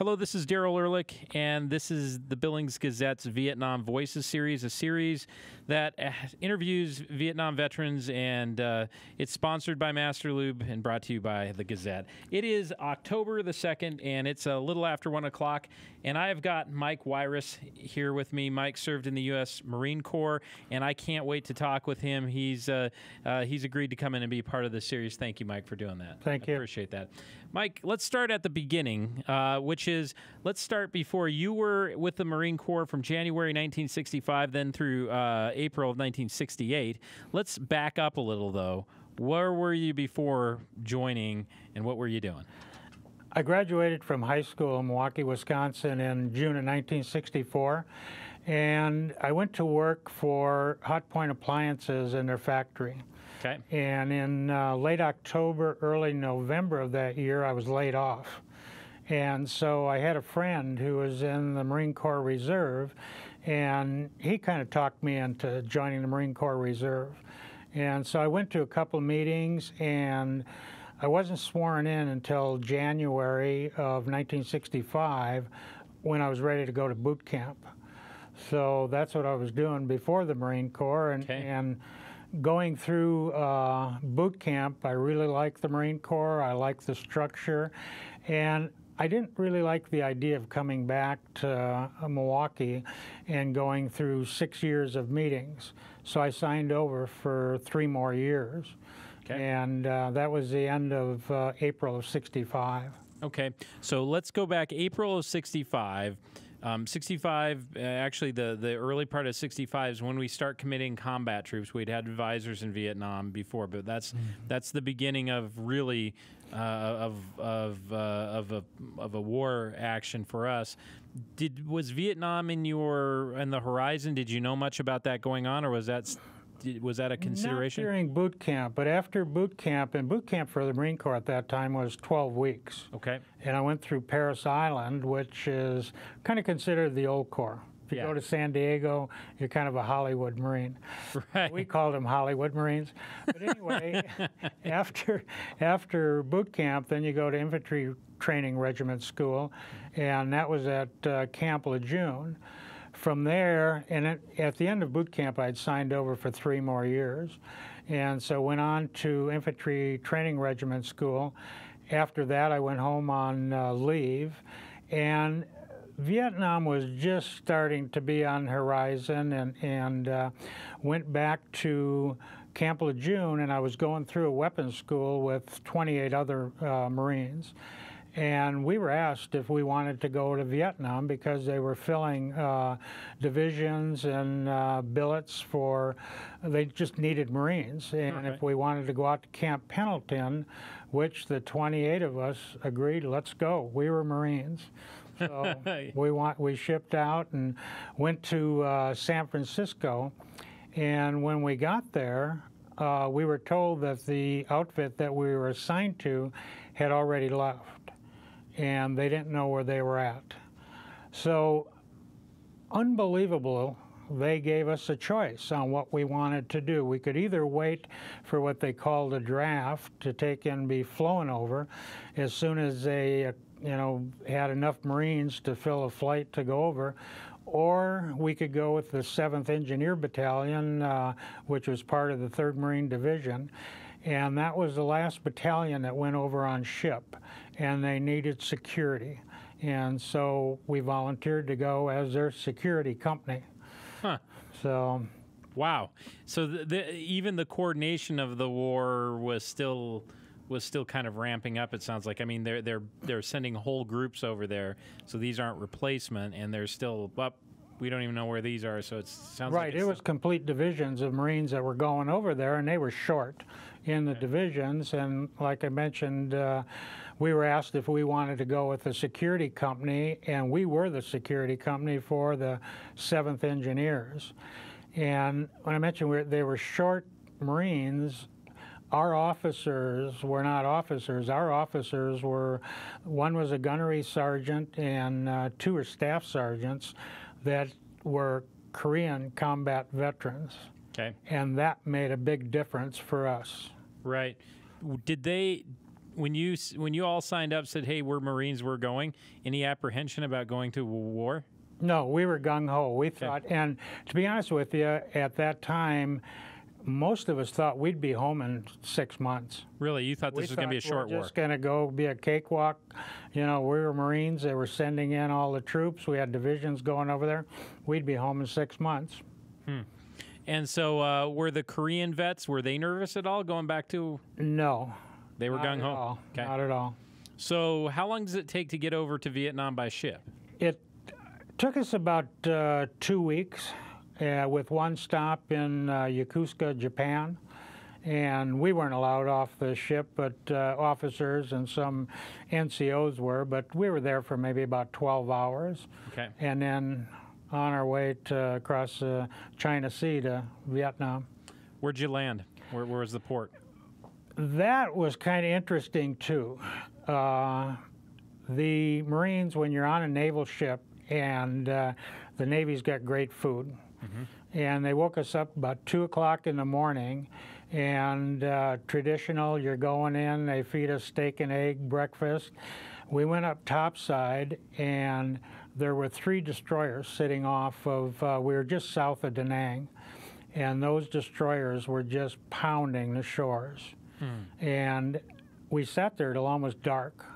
Hello, this is Daryl Ehrlich, and this is the Billings Gazette's Vietnam Voices series, a series that interviews Vietnam veterans, and it's sponsored by Master Lube and brought to you by the Gazette. It is October the 2nd, and it's a little after 1 o'clock, and I have got Mike Wyrwas here with me. Mike served in the U.S. Marine Corps, and I can't wait to talk with him. He's agreed to come in and be part of this series. Thank you, Mike, for doing that. Thank you. I appreciate that. Mike, let's start at the beginning, which is, let's start before you were with the Marine Corps from January 1965, then through April of 1968. Let's back up a little, though. Where were you before joining, and what were you doing? I graduated from high school in Milwaukee, Wisconsin in June of 1964, and I went to work for Hot Point Appliances in their factory. Okay. And in late October, early November of that year, I was laid off. And so I had a friend who was in the Marine Corps Reserve, and he kind of talked me into joining the Marine Corps Reserve. And so I went to a couple of meetings, and I wasn't sworn in until January of 1965 when I was ready to go to boot camp. So that's what I was doing before the Marine Corps. And going through boot camp, I really liked the Marine Corps. I liked the structure. And I didn't really like the idea of coming back to Milwaukee and going through 6 years of meetings. So I signed over for 3 more years. Okay. And that was the end of April of 65. Okay. So let's go back April of 65. 65, actually the early part of 65 is when we start committing combat troops. We'd had advisors in Vietnam before, but that's the beginning of really of a war action for us. Was Vietnam in the horizon? Did you know much about that going on, or was that a consideration? Not during boot camp, but after boot camp, and boot camp for the Marine Corps at that time was 12 weeks. Okay. And I went through Parris Island, which is kind of considered the old Corps. If you go to San Diego, you're kind of a Hollywood Marine. Right. We called them Hollywood Marines. But anyway, after boot camp, then you go to Infantry Training Regiment School, and that was at Camp Lejeune. From there, and at the end of boot camp, I'd signed over for 3 more years, and so went on to Infantry Training Regiment School. After that, I went home on leave, and Vietnam was just starting to be on the horizon, and went back to Camp Lejeune, and I was going through a weapons school with 28 other Marines. And we were asked if we wanted to go to Vietnam because they were filling divisions and billets for, they just needed Marines. And if we wanted to go out to Camp Pendleton, which the 28 of us agreed, let's go. We were Marines. So we shipped out and went to San Francisco. And when we got there, we were told that the outfit that we were assigned to had already left, and they didn't know where they were at. So, unbelievable, they gave us a choice on what we wanted to do. We could either wait for what they called a draft to take and be flown over as soon as they had enough Marines to fill a flight to go over, or we could go with the 7th Engineer Battalion, which was part of the 3rd Marine Division. And that was the last battalion that went over on ship, and they needed security. And so we volunteered to go as their security company. Huh. So. Wow. So even the coordination of the war was still kind of ramping up, it sounds like. I mean, they're sending whole groups over there, so these aren't replacement, and they're still up. We don't even know where these are, so it sounds like it was complete divisions of Marines that were going over there, and they were short in the divisions. And like I mentioned, we were asked if we wanted to go with the security company, and we were the security company for the 7th Engineers. And when I mentioned they were short Marines, our officers were not officers. Our officers were, one was a gunnery sergeant and 2 were staff sergeants that were Korean combat veterans. Okay. And that made a big difference for us. Right. Did they when you all signed up, said, "Hey, we're Marines, we're going." Any apprehension about going to war? No, we were gung-ho. We thought, and to be honest with you, at that time, most of us thought we'd be home in 6 months. Really? You thought this was going to be a short war? We're just going to go be a cakewalk. You know, we were Marines. They were sending in all the troops. We had divisions going over there. We'd be home in 6 months. And so were the Korean vets, were they nervous at all going back to? No. They were gung-ho? Okay. Not at all. So how long does it take to get over to Vietnam by ship? It took us about 2 weeks with one stop in Yokosuka, Japan. And we weren't allowed off the ship, but officers and some NCOs were. But we were there for maybe about 12 hours. Okay. And then on our way to across the China Sea to Vietnam. Where'd you land? Where was the port? That was kind of interesting, too. The Marines, when you're on a naval ship, and the Navy's got great food, and they woke us up about 2 o'clock in the morning, and traditional, you're going in, they feed us steak and egg breakfast. We went up topside, and there were 3 destroyers sitting off of, we were just south of Da Nang, and those destroyers were just pounding the shores. And we sat there till almost dark.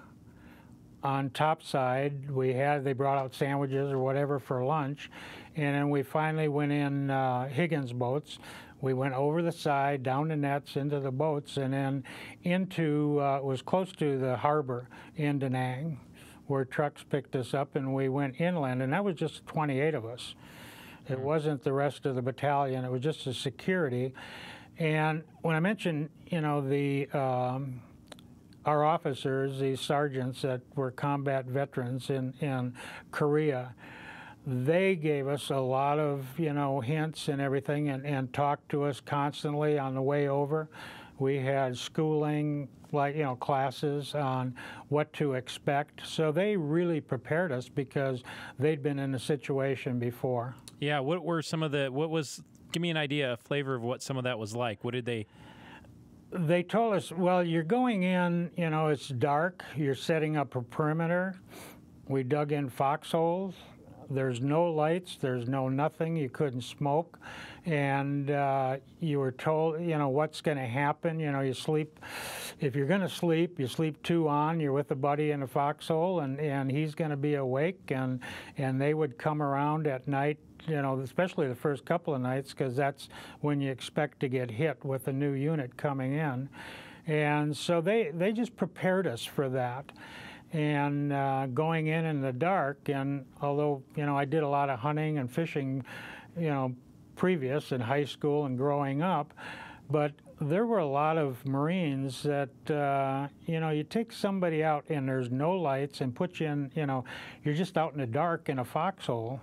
On topside, they brought out sandwiches or whatever for lunch, and then we finally went in Higgins boats. We went over the side, down the nets, into the boats, and then into, it was close to the harbor in Da Nang, where trucks picked us up, and we went inland, and that was just 28 of us. It wasn't the rest of the battalion, it was just the security. And when I mentioned, you know, our officers, these sergeants that were combat veterans in Korea, they gave us a lot of, you know, hints and everything, and talked to us constantly on the way over. We had schooling, like, you know, classes on what to expect. So they really prepared us because they'd been in a situation before. Yeah, what were some of the, give me an idea, a flavor of what some of that was like. What did they? They told us, well, you're going in, you know, it's dark, you're setting up a perimeter. We dug in foxholes. There's no lights, there's no nothing, you couldn't smoke. And you were told, you know, what's going to happen. You know, you sleep, if you're going to sleep, you sleep 2 on, you're with a buddy in a foxhole, and he's going to be awake, and they would come around at night, you know, especially the first couple of nights, because that's when you expect to get hit with a new unit coming in. And so they just prepared us for that. And going in the dark, and although, you know, I did a lot of hunting and fishing, you know, previous in high school and growing up, but there were a lot of Marines that, you know, you take somebody out and there's no lights and put you in, you know, you're just out in the dark in a foxhole.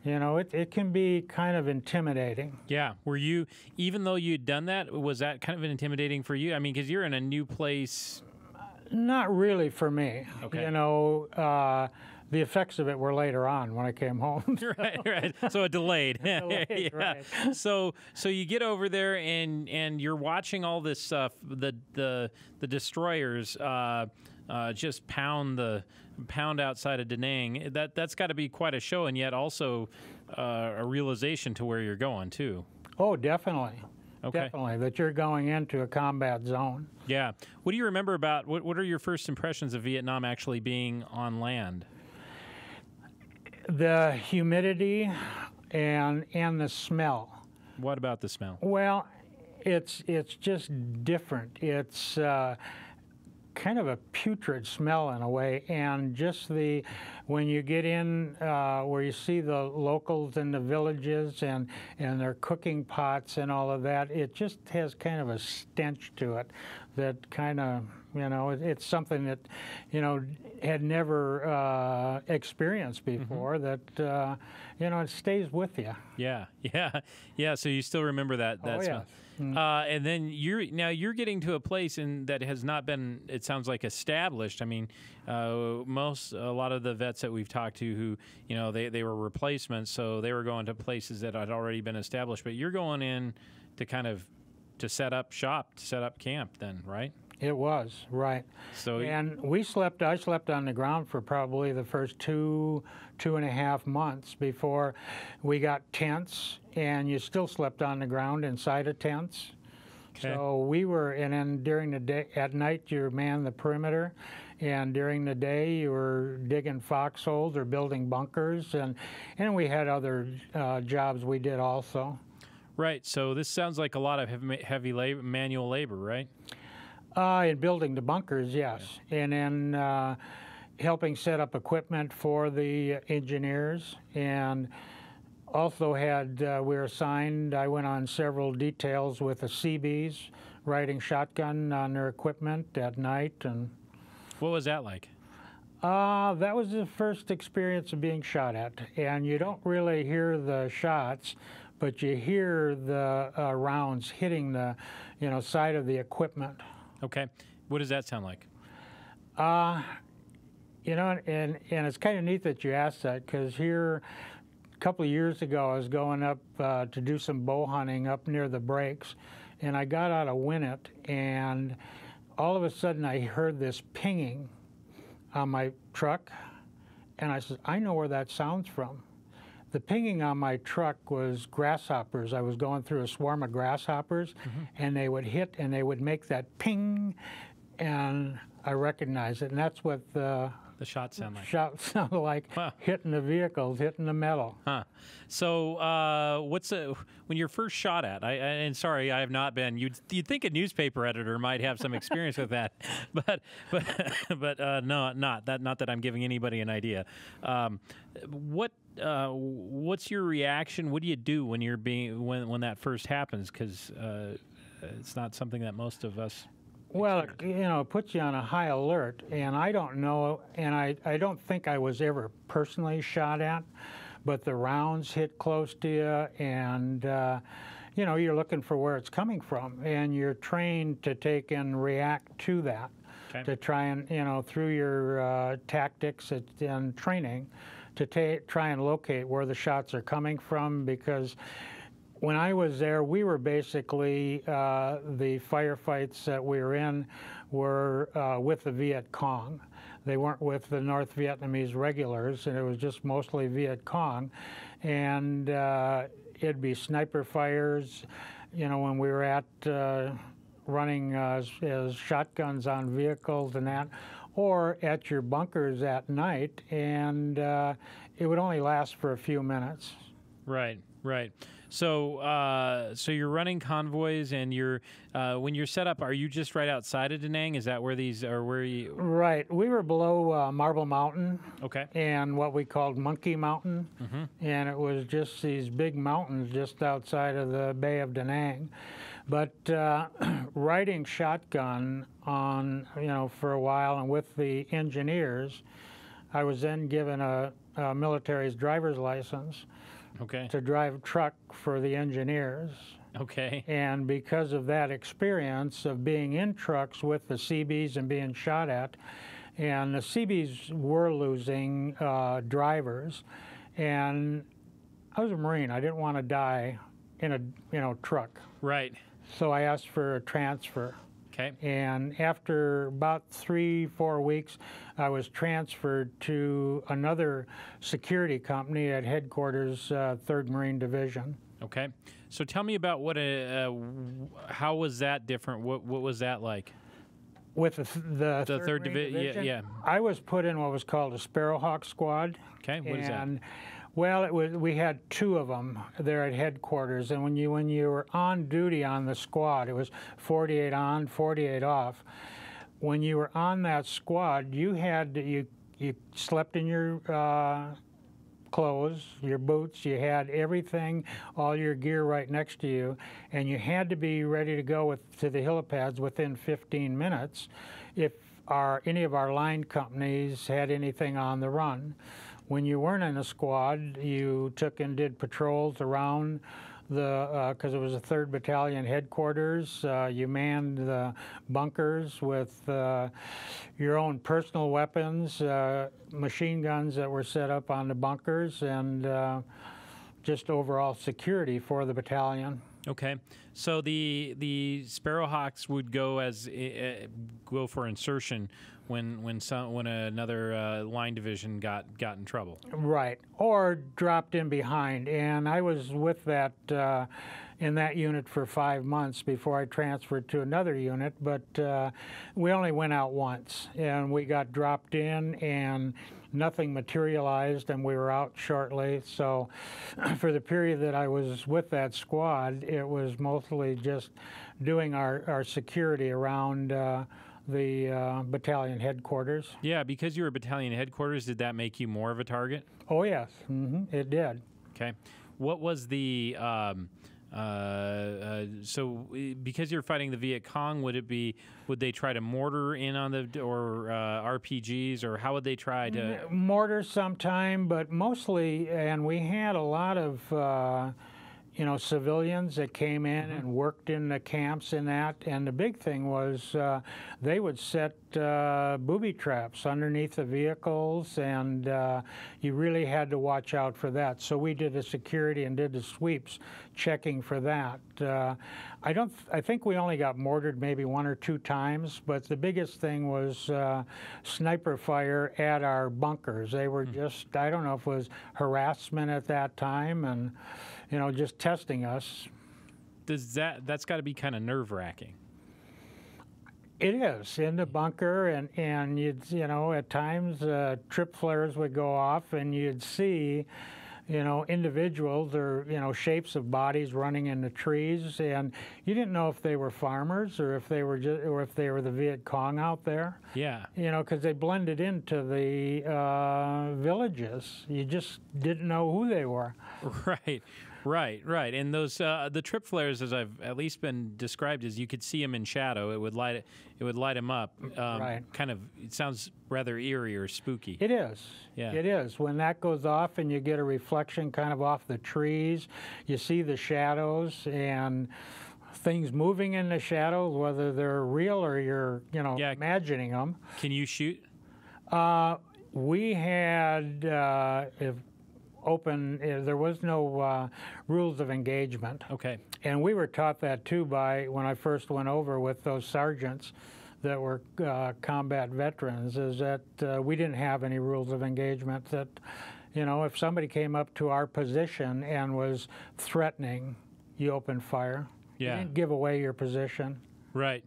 You know, it can be kind of intimidating. Yeah. Were you, even though you'd done that, was that kind of intimidating for you? I mean, because you're in a new place. Not really for me. Okay. You know, the effects of it were later on when I came home. Right. So it delayed. Delayed, yeah. right. So you get over there and you're watching all this stuff. The destroyers just pound outside of Da Nang. That's got to be quite a show, and yet also a realization to where you're going too. Oh, definitely. Okay. Definitely, that you're going into a combat zone. Yeah. What do you remember about, what are your first impressions of Vietnam actually being on land? The humidity and the smell. What about the smell? Well, it's just different. It's kind of a putrid smell in a way, and just when you get in where you see the locals in the villages and their cooking pots and all of that, it just has kind of a stench to it that kind of, you know, it's something that, you know, had never experienced before, that, you know, it stays with you. Yeah. So you still remember that Oh, smell. yeah. And then you're getting to a place that has not been, it sounds like, established. I mean, a lot of the vets that we've talked to who, you know, they were replacements, so they were going to places that had already been established. But you're going in to kind of to set up shop, to set up camp then, right? It was, right. So And I slept on the ground for probably the first 2.5 months before we got tents, and you still slept on the ground inside of tents. Okay. So we were, and then during the day, at night you manned the perimeter, and during the day you were digging foxholes or building bunkers, and we had other jobs we did also. Right. So this sounds like a lot of heavy labor, manual labor, right? In building the bunkers, yes, and then helping set up equipment for the engineers, and also had we were assigned. I went on several details with the Seabees, riding shotgun on their equipment at night. And what was that like? that was the first experience of being shot at, and you don't really hear the shots, but you hear the rounds hitting the side of the equipment. Okay. What does that sound like? And it's kind of neat that you asked that, because here, a couple of years ago, I was going up to do some bow hunting up near the breaks, and I got out of Winnet, and all of a sudden I heard this pinging on my truck, and I said, I know where that sounds from. The pinging on my truck was grasshoppers. I was going through a swarm of grasshoppers, and they would hit, and they would make that ping, and I recognized it, and that's what the shots sound like. Shots sound like. Wow. Hitting the vehicles, hitting the metal. Huh. So when you're first shot at, and sorry, I have not been, you'd think a newspaper editor might have some experience with that, but no, not that I'm giving anybody an idea. What's your reaction? What do you do when you're when that first happens? Because it's not something that most of us. Well, it puts you on a high alert, and I don't know, and I don't think I was ever personally shot at, but the rounds hit close to you, and you're looking for where it's coming from, and you're trained to take and react to that, okay, to try and through your tactics and training, to try and locate where the shots are coming from, because when I was there, we were basically, the firefights that we were in were with the Viet Cong. They weren't with the North Vietnamese regulars, and it was just mostly Viet Cong. And it'd be sniper fires, when we were at running as shotguns on vehicles and that, or at your bunkers at night, and it would only last for a few minutes. Right, right. So, so you're running convoys, and you're when you're set up, are you just right outside of Da Nang? Is that where these, or where you? Right. We were below Marble Mountain. Okay. And what we called Monkey Mountain, and it was just these big mountains just outside of the Bay of Da Nang. But riding shotgun on, for a while, and with the engineers, I was then given a military's driver's license. Okay. To drive a truck for the engineers. Okay. And because of that experience of being in trucks with the Seabees and being shot at, and the Seabees were losing drivers, and I was a Marine. I didn't want to die in a truck. Right. So I asked for a transfer. Okay. And after about 3-4 weeks, I was transferred to another security company at headquarters, 3rd Marine Division. Okay. So tell me about how was that different? What was that like? With the 3rd Division? Yeah. I was put in what was called a Sparrowhawk squad. Okay. What is that? Well, we had 2 of them there at headquarters, and when you were on duty on the squad, it was 48 on, 48 off. When you were on that squad, you slept in your clothes, your boots, you had everything, all your gear right next to you, and you had to be ready to go to the helipads within 15 minutes if any of our line companies had anything on the run. When you weren't in a squad, you took and did patrols around because it was a 3rd Battalion headquarters. You manned the bunkers with your own personal weapons, machine guns that were set up on the bunkers, and just overall security for the battalion. Okay, so the Sparrowhawks would go for insertion when another line division got in trouble. Right, or dropped in behind. And I was with that in that unit for 5 months before I transferred to another unit. But we only went out once, and we got dropped in, and nothing materialized, and we were out shortly. So for the period that I was with that squad, it was mostly just doing our security around the battalion headquarters. Yeah, because you were battalion headquarters, did that make you more of a target? Oh, yes, it did. Okay. What was the so because you're fighting the Viet Cong, would they try to mortar in on RPGs, or how would they try to mortar sometime, but mostly, and we had a lot of civilians that came in and worked in the camps in that, and the big thing was they would set booby traps underneath the vehicles, and you really had to watch out for that. So we did the security and did the sweeps, checking for that. I think we only got mortared maybe 1 or 2 times, but the biggest thing was sniper fire at our bunkers. They were just, I don't know if it was harassment at that time, and just testing us. That's got to be kind of nerve-wracking. It is, in the bunker, and you'd, at times trip flares would go off, and you'd see, individuals or, shapes of bodies running in the trees, and you didn't know if they were farmers or if they were the Viet Cong out there. Yeah. Because they blended into the villages. You just didn't know who they were. Right. And those the trip flares, as I've at least been described, is you could see them in shadow. It would light them up. Right. Kind of. It sounds rather eerie or spooky. It is. Yeah. It is. When that goes off and you get a reflection kind of off the trees, you see the shadows and things moving in the shadows, whether they're real or you're imagining them. Can you shoot? We had there was no rules of engagement. Okay. And we were taught that too when I first went over with those sergeants that were combat veterans, is that we didn't have any rules of engagement. That, if somebody came up to our position and was threatening, you opened fire. Yeah. You didn't give away your position. Right.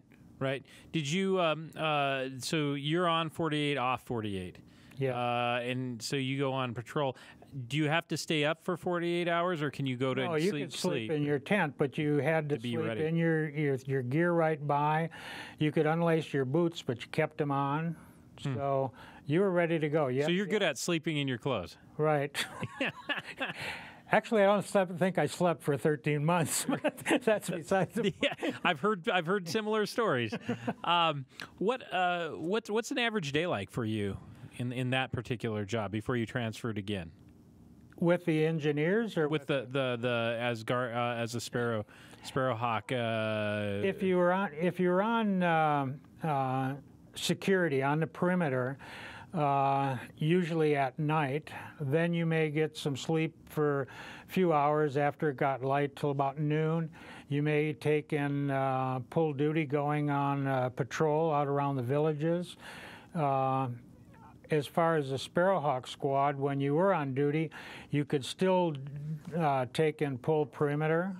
Did you, so you're on 48, off 48. Yeah. And so you go on patrol. Do you have to stay up for 48 hours, or can you go to No, you could sleep in your tent, but you had to be sleep ready. in your gear right by. You could unlace your boots, but you kept them on. So you were ready to go. Yes, so you're good at sleeping in your clothes. Right. Actually, I don't think I slept for 13 months. That's besides the point. Yeah, I've heard similar stories. What's an average day like for you in that particular job before you transferred again? With the engineers, or with the as a Sparrowhawk? If you were on security on the perimeter, usually at night, then you may get some sleep for a few hours after it got light till about noon. You may take in pull duty going on patrol out around the villages. As far as the Sparrowhawk squad, when you were on duty, you could still take and pull perimeter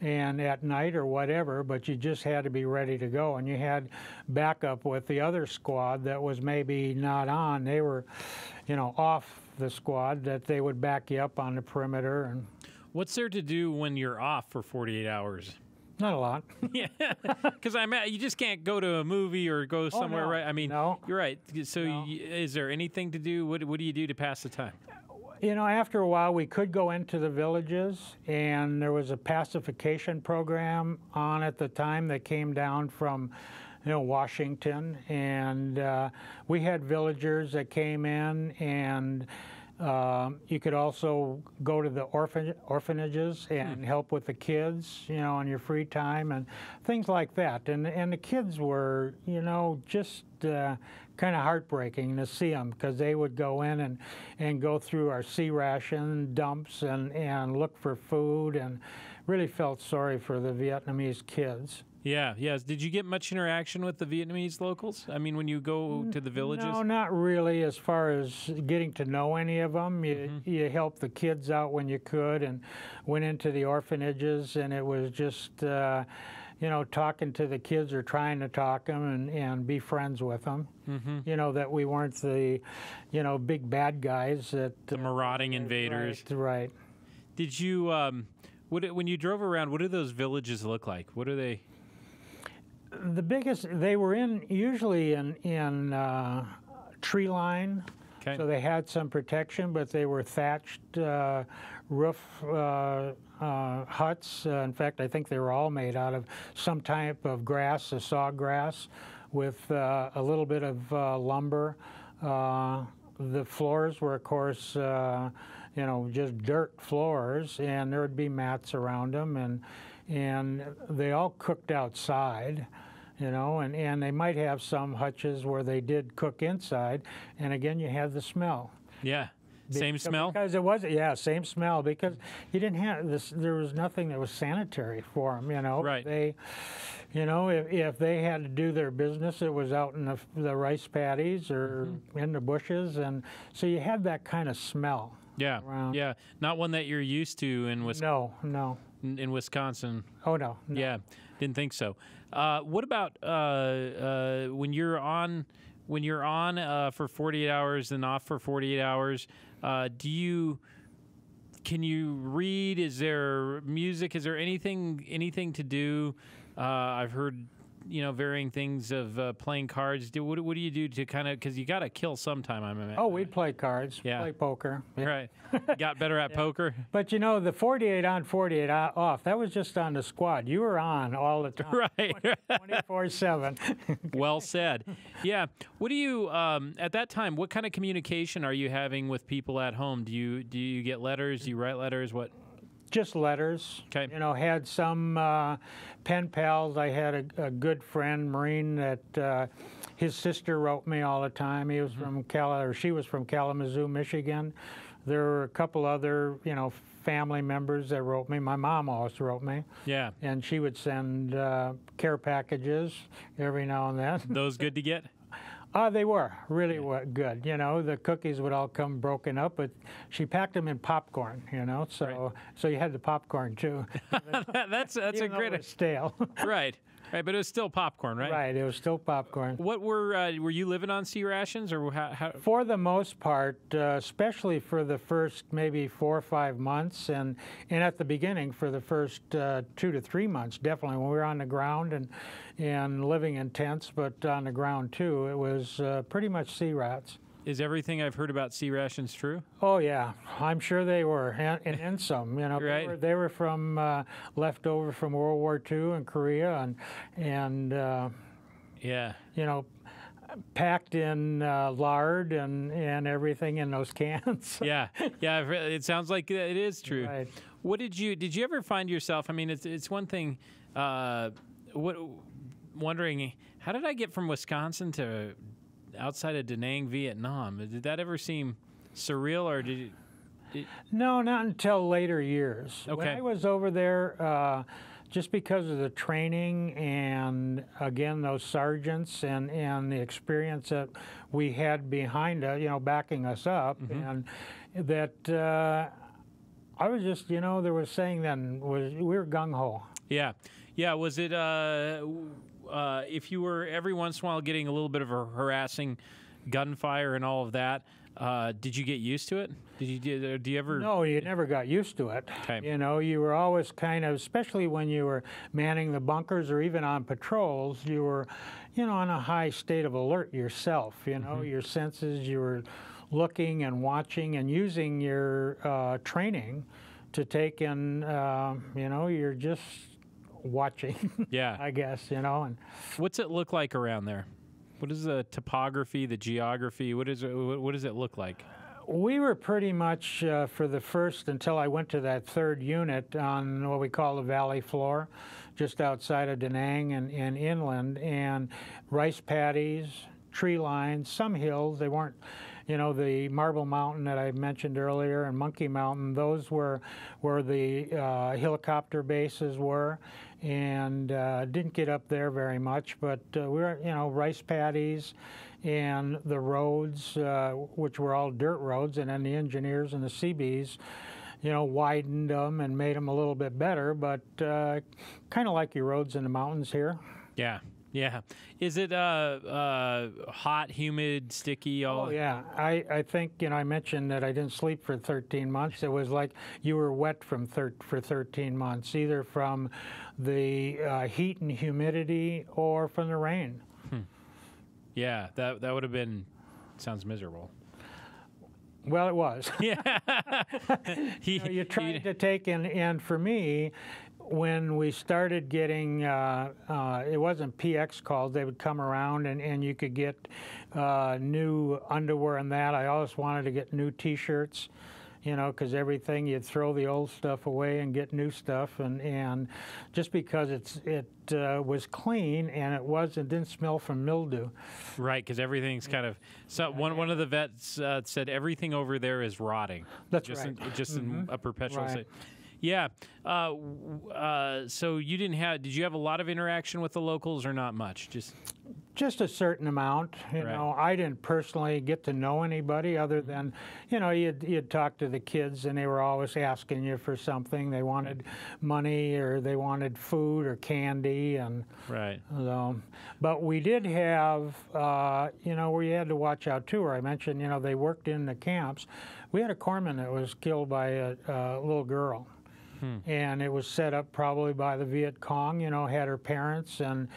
and at night or whatever, but you just had to be ready to go. And you had backup with the other squad that was maybe not on. They were, off the squad, that they would back you up on the perimeter. And what's there to do when you're off for 48 hours? Not a lot. Yeah, because you just can't go to a movie or go somewhere, no. right? I mean, no. You're right. So is there anything to do? What do you do to pass the time? After a while, we could go into the villages, and there was a pacification program on at the time that came down from, Washington, and we had villagers that came in, and you could also go to the orphanages and help with the kids, on your free time and things like that. And the kids were, just kind of heartbreaking to see them, because they would go in and go through our C ration dumps and look for food and really felt sorry for the Vietnamese kids. Yeah, yes. Did you get much interaction with the Vietnamese locals? I mean, when you go to the villages? No, not really as far as getting to know any of them. You helped the kids out when you could and went into the orphanages, and it was just, talking to the kids or trying to talk them and be friends with them. That we weren't the, big bad guys. The marauding invaders. Right. Did you, when you drove around, what do those villages look like? What are they? The biggest, they were usually in tree line, so they had some protection, but they were thatched roof huts. In fact, I think they were all made out of some type of grass, a sawgrass, with a little bit of lumber. The floors were, of course, just dirt floors, and there would be mats around them, and they all cooked outside, and they might have some hutches where they did cook inside, and again, you had the smell. Yeah. Same smell? Because it was, same smell, because you didn't have this, there was nothing that was sanitary for them, Right. They, if they had to do their business, it was out in the rice paddies or in the bushes, and so you had that kind of smell. Yeah, around. yeah. Not one that you're used to in Wisconsin. No. In Wisconsin. Oh, no. Yeah, didn't think so. What about when you're on for 48 hours and off for 48 hours? Can you read? Is there music? Is there anything to do? I've heard varying things of playing cards. What do you do to kind of, because you got to kill sometime, I imagine. Oh, we'd play cards, play poker. Yeah. Right. Got better at poker? But the 48 on, 48 off, that was just on the squad. You were on all the time. Right. 24/7. Well said. Yeah. What do you, at that time, what kind of communication are you having with people at home? Do you get letters? Do you write letters? What? Just letters. Okay. Had some pen pals. I had a good friend, Marine, that his sister wrote me all the time. He was from she was from Kalamazoo, Michigan. There were a couple other, family members that wrote me. My mom also wrote me. Yeah. And she would send care packages every now and then. Those good to get? They were really good. The cookies would all come broken up, but she packed them in popcorn. So you had the popcorn too. that's a great stale. Right, but it was still popcorn, right? Right, it was still popcorn. What were you living on sea rations, or how? For the most part, especially for the first maybe 4 or 5 months, and at the beginning for the first 2 to 3 months, definitely when we were on the ground and living in tents, but on the ground too, it was pretty much sea rats. Is everything I've heard about sea rations true? Oh yeah, I'm sure they were, and some. Right. They were from left over from World War II and Korea, and packed in lard and everything in those cans. Yeah. It sounds like it is true. Right. What did you ever find yourself? I mean, it's one thing. Wondering, how did I get from Wisconsin to outside of Da Nang, Vietnam? Did that ever seem surreal, or did it? No, not until later years. Okay. When I was over there, just because of the training and, again, those sergeants and the experience that we had behind us, backing us up, and that I was just, there was saying then, we were gung-ho. Yeah. Was it... if you were every once in a while getting a little bit of a harassing gunfire and all of that, did you get used to it? Do you ever? No, you never got used to it. Okay. You were always kind of, especially when you were manning the bunkers or even on patrols, you were, on a high state of alert yourself. Your senses, you were looking and watching and using your training to take in, you're just watching. Yeah. I guess, and what's it look like around there? What is the topography, the geography? What does it look like? We were pretty much for the first, until I went to that third unit, on what we call the valley floor, just outside of Da Nang and inland, and rice paddies, tree lines, some hills. They weren't, you know, the Marble Mountain that I mentioned earlier and Monkey Mountain, those were where the helicopter bases were, and didn't get up there very much, but we were, you know, rice paddies and the roads, which were all dirt roads, and then the engineers and the Seabees, you know, widened them and made them a little bit better, but kind of like your roads in the mountains here. Yeah. Yeah. Is it hot, humid, sticky? Oh, yeah. I think, you know, I mentioned that I didn't sleep for 13 months. It was like you were wet for 13 months, either from the heat and humidity or from the rain. Yeah, that would have been, sounds miserable. Well, it was. Yeah. You tried to take, and for me, when we started getting, it wasn't PX calls, they would come around and you could get new underwear and that. I always wanted to get new T-shirts, you know, because everything, you'd throw the old stuff away and get new stuff. And just because it was clean and it didn't smell from mildew. Right, because everything's kind of, so one of the vets said everything over there is rotting. That's just right. In a perpetual Right. state. Yeah. So you did you have a lot of interaction with the locals or not much? Just a certain amount. You Right. know, I didn't personally get to know anybody other than, you know, you'd talk to the kids and they were always asking you for something. They wanted money or they wanted food or candy. And Right. but we did have, you know, we had to watch out too, where I mentioned, you know, they worked in the camps. We had a corpsman that was killed by a little girl. And it was set up probably by the Viet Cong, you know, had her parents and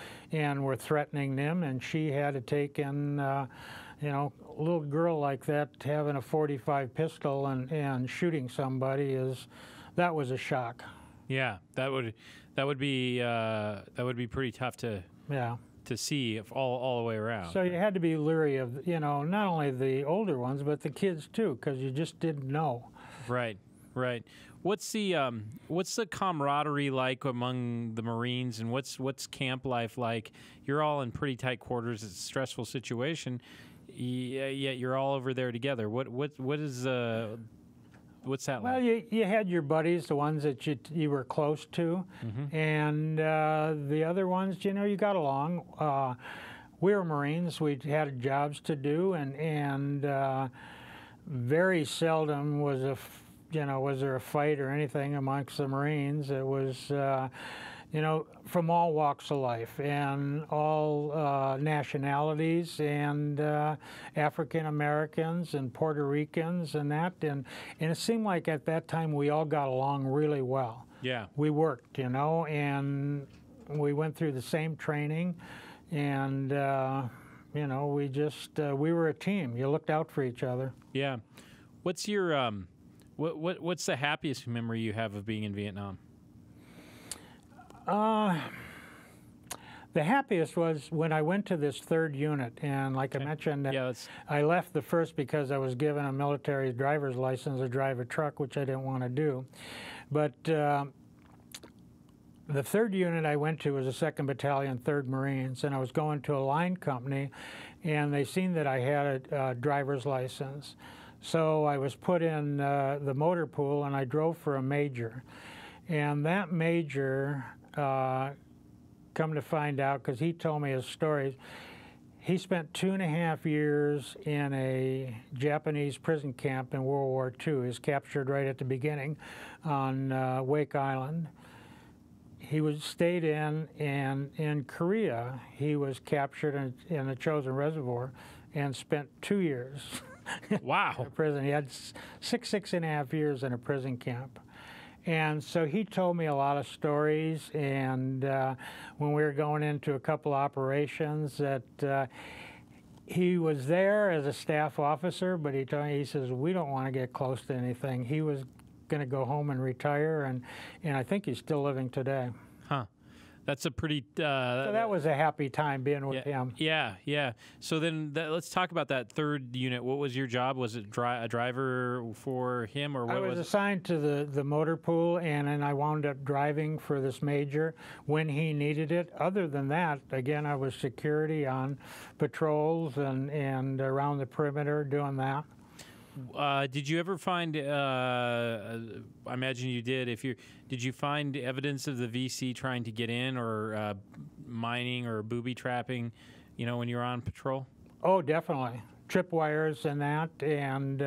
were threatening them, and she had to take in, you know, a little girl like that having a .45 pistol and shooting somebody that was a shock. Yeah, that would be pretty tough to see all the way around. So you had to be leery of, you know, not only the older ones but the kids too, because you just didn't know. Right. What's the camaraderie like among the Marines, and what's camp life like? You're all in pretty tight quarters. It's a stressful situation, yet you're all over there together. What's that like? Well, you had your buddies, the ones that you were close to, and the other ones, you know, you got along. We were Marines. We had jobs to do, and very seldom was there a fight or anything amongst the Marines. It was, you know, from all walks of life and all nationalities, and African Americans and Puerto Ricans and that. And it seemed like at that time we all got along really well. Yeah. We worked, you know, and we went through the same training, and you know, we were a team. You looked out for each other. Yeah. What's your what's the happiest memory you have of being in Vietnam? The happiest was when I went to this 3rd unit, and like I mentioned, I left the 1st because I was given a military driver's license to drive a truck, which I didn't want to do. But the 3rd unit I went to was the 2nd Battalion, 3rd Marines, and I was going to a line company, and they seen that I had a driver's license. So I was put in the motor pool, and I drove for a major. And that major, come to find out, because he told me his stories, he spent 2.5 years in a Japanese prison camp in World War II. He was captured right at the beginning on Wake Island. He stayed in, and in Korea, he was captured in the Chosin Reservoir and spent 2 years. Wow. in prison. He had 6.5 years in a prison camp. And so he told me a lot of stories, and when we were going into a couple operations that he was there as a staff officer, but he told me, he says, we don't want to get close to anything. He was going to go home and retire, and I think he's still living today. Huh. That's a pretty. So that was a happy time being with him. Yeah, yeah. So then let's talk about that third unit. What was your job? Was it a driver for him, or what I was assigned to the motor pool, and then I wound up driving for this major when he needed it. Other than that, again, I was security on patrols and around the perimeter doing that. Did you ever find? I imagine you did. Did you find evidence of the VC trying to get in, or mining, or booby trapping? When you're on patrol. Oh, definitely tripwires and that. And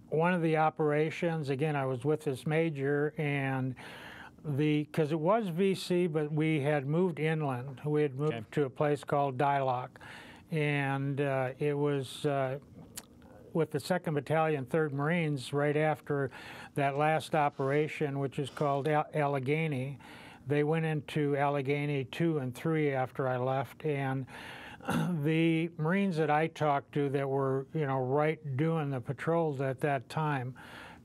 one of the operations, again, I was with this major, and because it was VC, but we had moved inland. We had moved to a place called Dialock, and it was. With the 2nd Battalion, 3rd Marines, right after that last operation, which is called Allegheny, they went into Allegheny 2 and 3 after I left, and the Marines that I talked to that were, right doing the patrols at that time,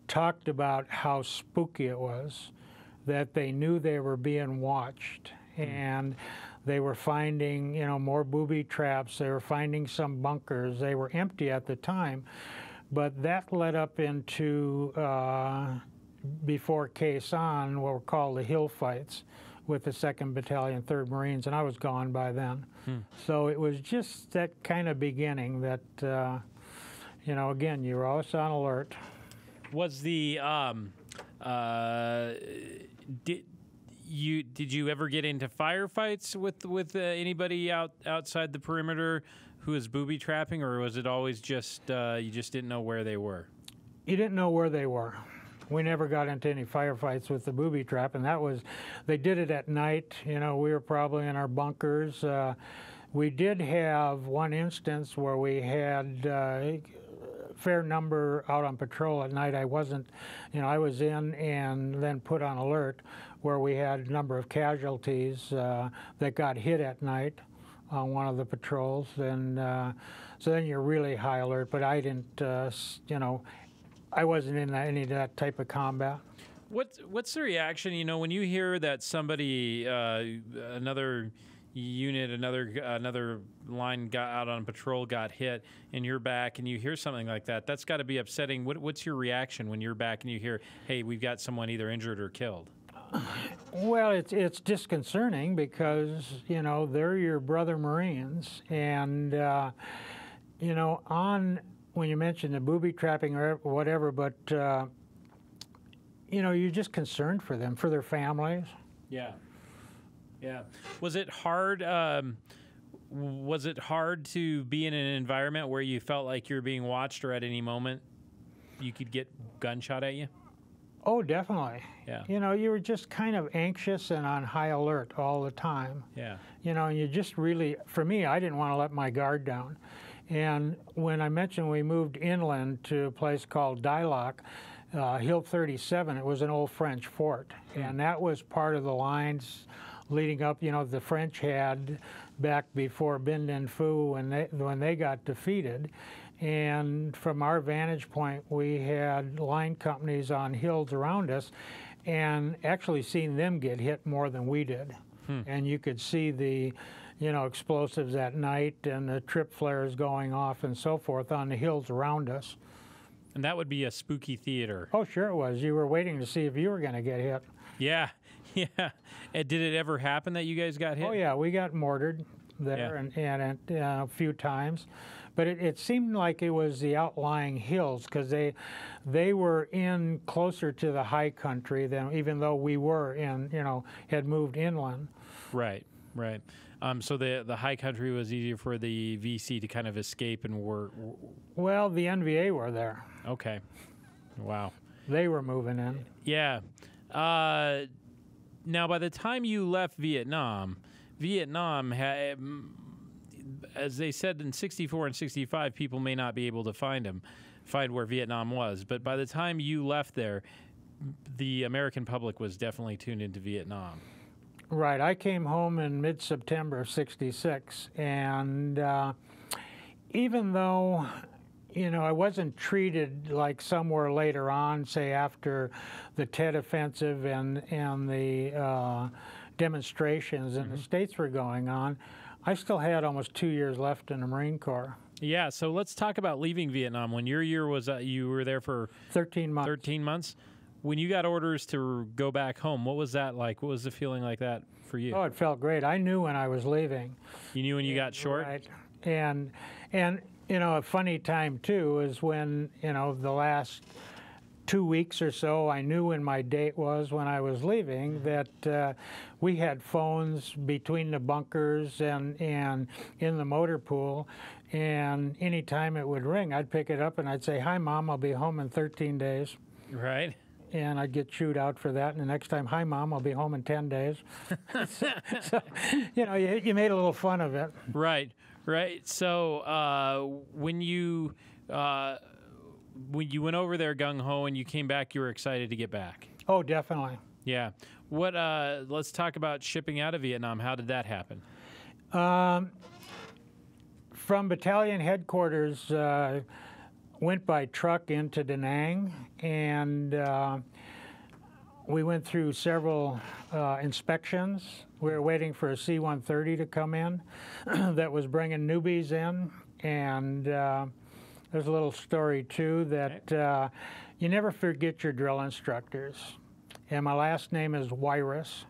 talked about how spooky it was, that they knew they were being watched, and they were finding, more booby traps. They were finding some bunkers. They were empty at the time, but that led up into, before Quezon, what were called the hill fights with the 2nd Battalion, 3rd Marines, and I was gone by then. So it was just that kind of beginning that, again, you were always on alert. Was the, did you ever get into firefights with anybody outside the perimeter who was booby trapping, or was it always just you just didn't know where they were? You didn't know where they were. We never got into any firefights with the booby trap, and they did it at night. We were probably in our bunkers. We did have one instance where we had a fair number out on patrol at night. I wasn't, I was in and then put on alert, where we had a number of casualties that got hit at night on one of the patrols, and so then you're really high alert. But I didn't, I wasn't in any of that type of combat. What's the reaction? When you hear that somebody, another unit, another line got out on patrol, got hit, and you're back, and you hear something like that. That's got to be upsetting. What's your reaction when you're back and you hear, "Hey, we've got someone either injured or killed"? Well, it's disconcerting because they're your brother Marines, and when you mentioned the booby trapping or whatever, but you're just concerned for them, for their families. Yeah. Yeah. Was it hard? Was it hard to be in an environment where you felt like you're being watched, or at any moment you could get gunshot at you? Oh, definitely. Yeah. You were just kind of anxious and on high alert all the time. Yeah. And you just really, for me, I didn't want to let my guard down. And when I mentioned we moved inland to a place called Dialock, Hill 37, it was an old French fort. And that was part of the lines leading up, the French had back before Bin Din Phu when they got defeated. And from our vantage point, we had line companies on hills around us, and actually seen them get hit more than we did. And you could see the, explosives at night and the trip flares going off and so forth on the hills around us. And that would be a spooky theater. Oh, sure it was. You were waiting to see if you were going to get hit. Yeah, yeah. And did it ever happen that you guys got hit? Oh, yeah, we got mortared there and a few times. But it seemed like it was the outlying hills, because they were in closer to the high country than, even though we were in, had moved inland. Right, right. So the high country was easier for the VC to kind of escape and work. Well, the NVA were there. Okay. Wow. They were moving in. Yeah. Now, by the time you left Vietnam had, as they said in 64 and 65, people may not be able to find where Vietnam was. But by the time you left there, the American public was definitely tuned into Vietnam. Right. I came home in mid-September of 66, and even though, you know, I wasn't treated like somewhere later on, say after the Tet Offensive and the demonstrations in the States were going on. I still had almost 2 years left in the Marine Corps. Yeah, so let's talk about leaving Vietnam. When your year was, you were there for 13 months. 13 months. When you got orders to go back home, what was that like? What was the feeling like that for you? Oh, it felt great. I knew when I was leaving. You knew when you got short? Right. And you know, a funny time too is when, you know, the last 2 weeks or so, I knew when my date was when I was leaving, that we had phones between the bunkers and in the motor pool, and anytime it would ring, I'd pick it up and I'd say, "Hi, Mom, I'll be home in 13 days." Right. And I'd get chewed out for that. And the next time, "Hi, Mom, I'll be home in 10 days." so, you know, you made a little fun of it. Right, right. So when you went over there gung-ho and you came back, you were excited to get back. Oh, definitely. Yeah. What? Let's talk about shipping out of Vietnam. How did that happen? From battalion headquarters, went by truck into Da Nang, and we went through several inspections. We were waiting for a C-130 to come in that was bringing newbies in, and there's a little story too that you never forget your drill instructors. And my last name is Wyrwas.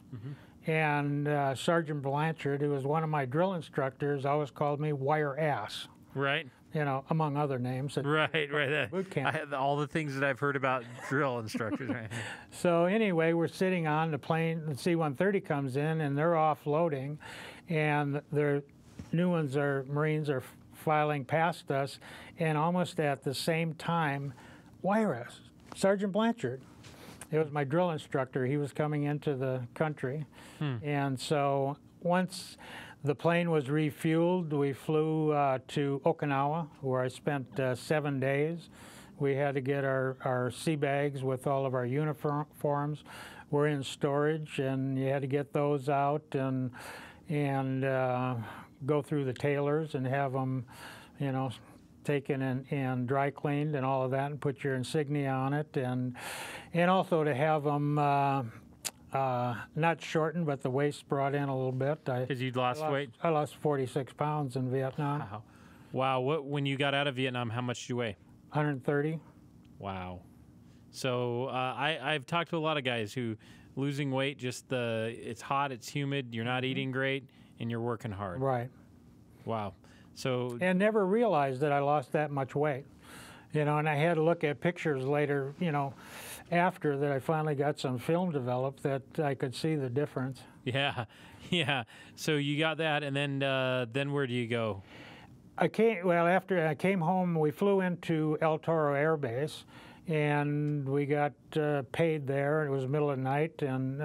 And Sergeant Blanchard, who was one of my drill instructors, always called me Wire Ass. Right. You know, among other names. Right. Boot camp. I have all the things that I've heard about drill instructors. Right. So anyway, we're sitting on the plane. The C-130 comes in, and they're offloading, and their new ones Marines are filing past us, and almost at the same time, Wyrwas, Sergeant Blanchard. It was my drill instructor. He was coming into the country. And so once the plane was refueled, we flew to Okinawa, where I spent 7 days. We had to get our sea bags with all of our uniforms. We're in storage, and you had to get those out and go through the tailors and have them, you know, taken and dry cleaned and all of that, and put your insignia on it, and also to have them not shortened, but the waist brought in a little bit. Because you'd lost weight? I lost 46 pounds in Vietnam. Wow. When you got out of Vietnam, how much did you weigh? 130. Wow. So I've talked to a lot of guys who losing weight, just it's hot, it's humid, you're not eating great, and you're working hard. Right. Wow. So and never realized that I lost that much weight, you know. And I had to look at pictures later, you know, after that I finally got some film developed that I could see the difference. Yeah. So you got that, and then where do you go? After I came home, we flew into El Toro Air Base, and we got paid there. It was the middle of the night, and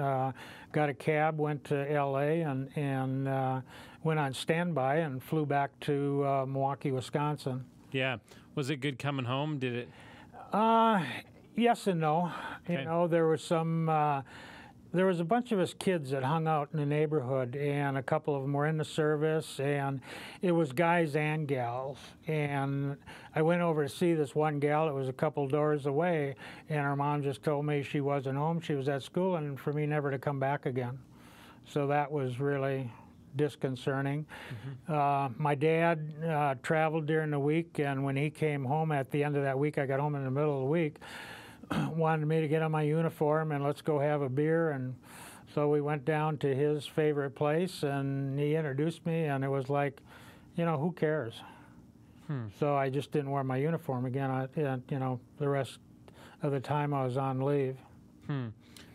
got a cab, went to L.A., and went on standby and flew back to Milwaukee, Wisconsin. Yeah. Was it good coming home? Did it? Yes and no. Okay. You know, there was a bunch of us kids that hung out in the neighborhood, and a couple of them were in the service, and it was guys and gals. And I went over to see this one gal that was a couple doors away, and her mom just told me she wasn't home, she was at school, and for me never to come back again. So that was really disconcerting. My dad traveled during the week, and when he came home at the end of that week, I got home in the middle of the week, wanted me to get on my uniform and let's go have a beer. And so we went down to his favorite place, and he introduced me, and it was like, you know, who cares? So I just didn't wear my uniform again, you know, the rest of the time I was on leave.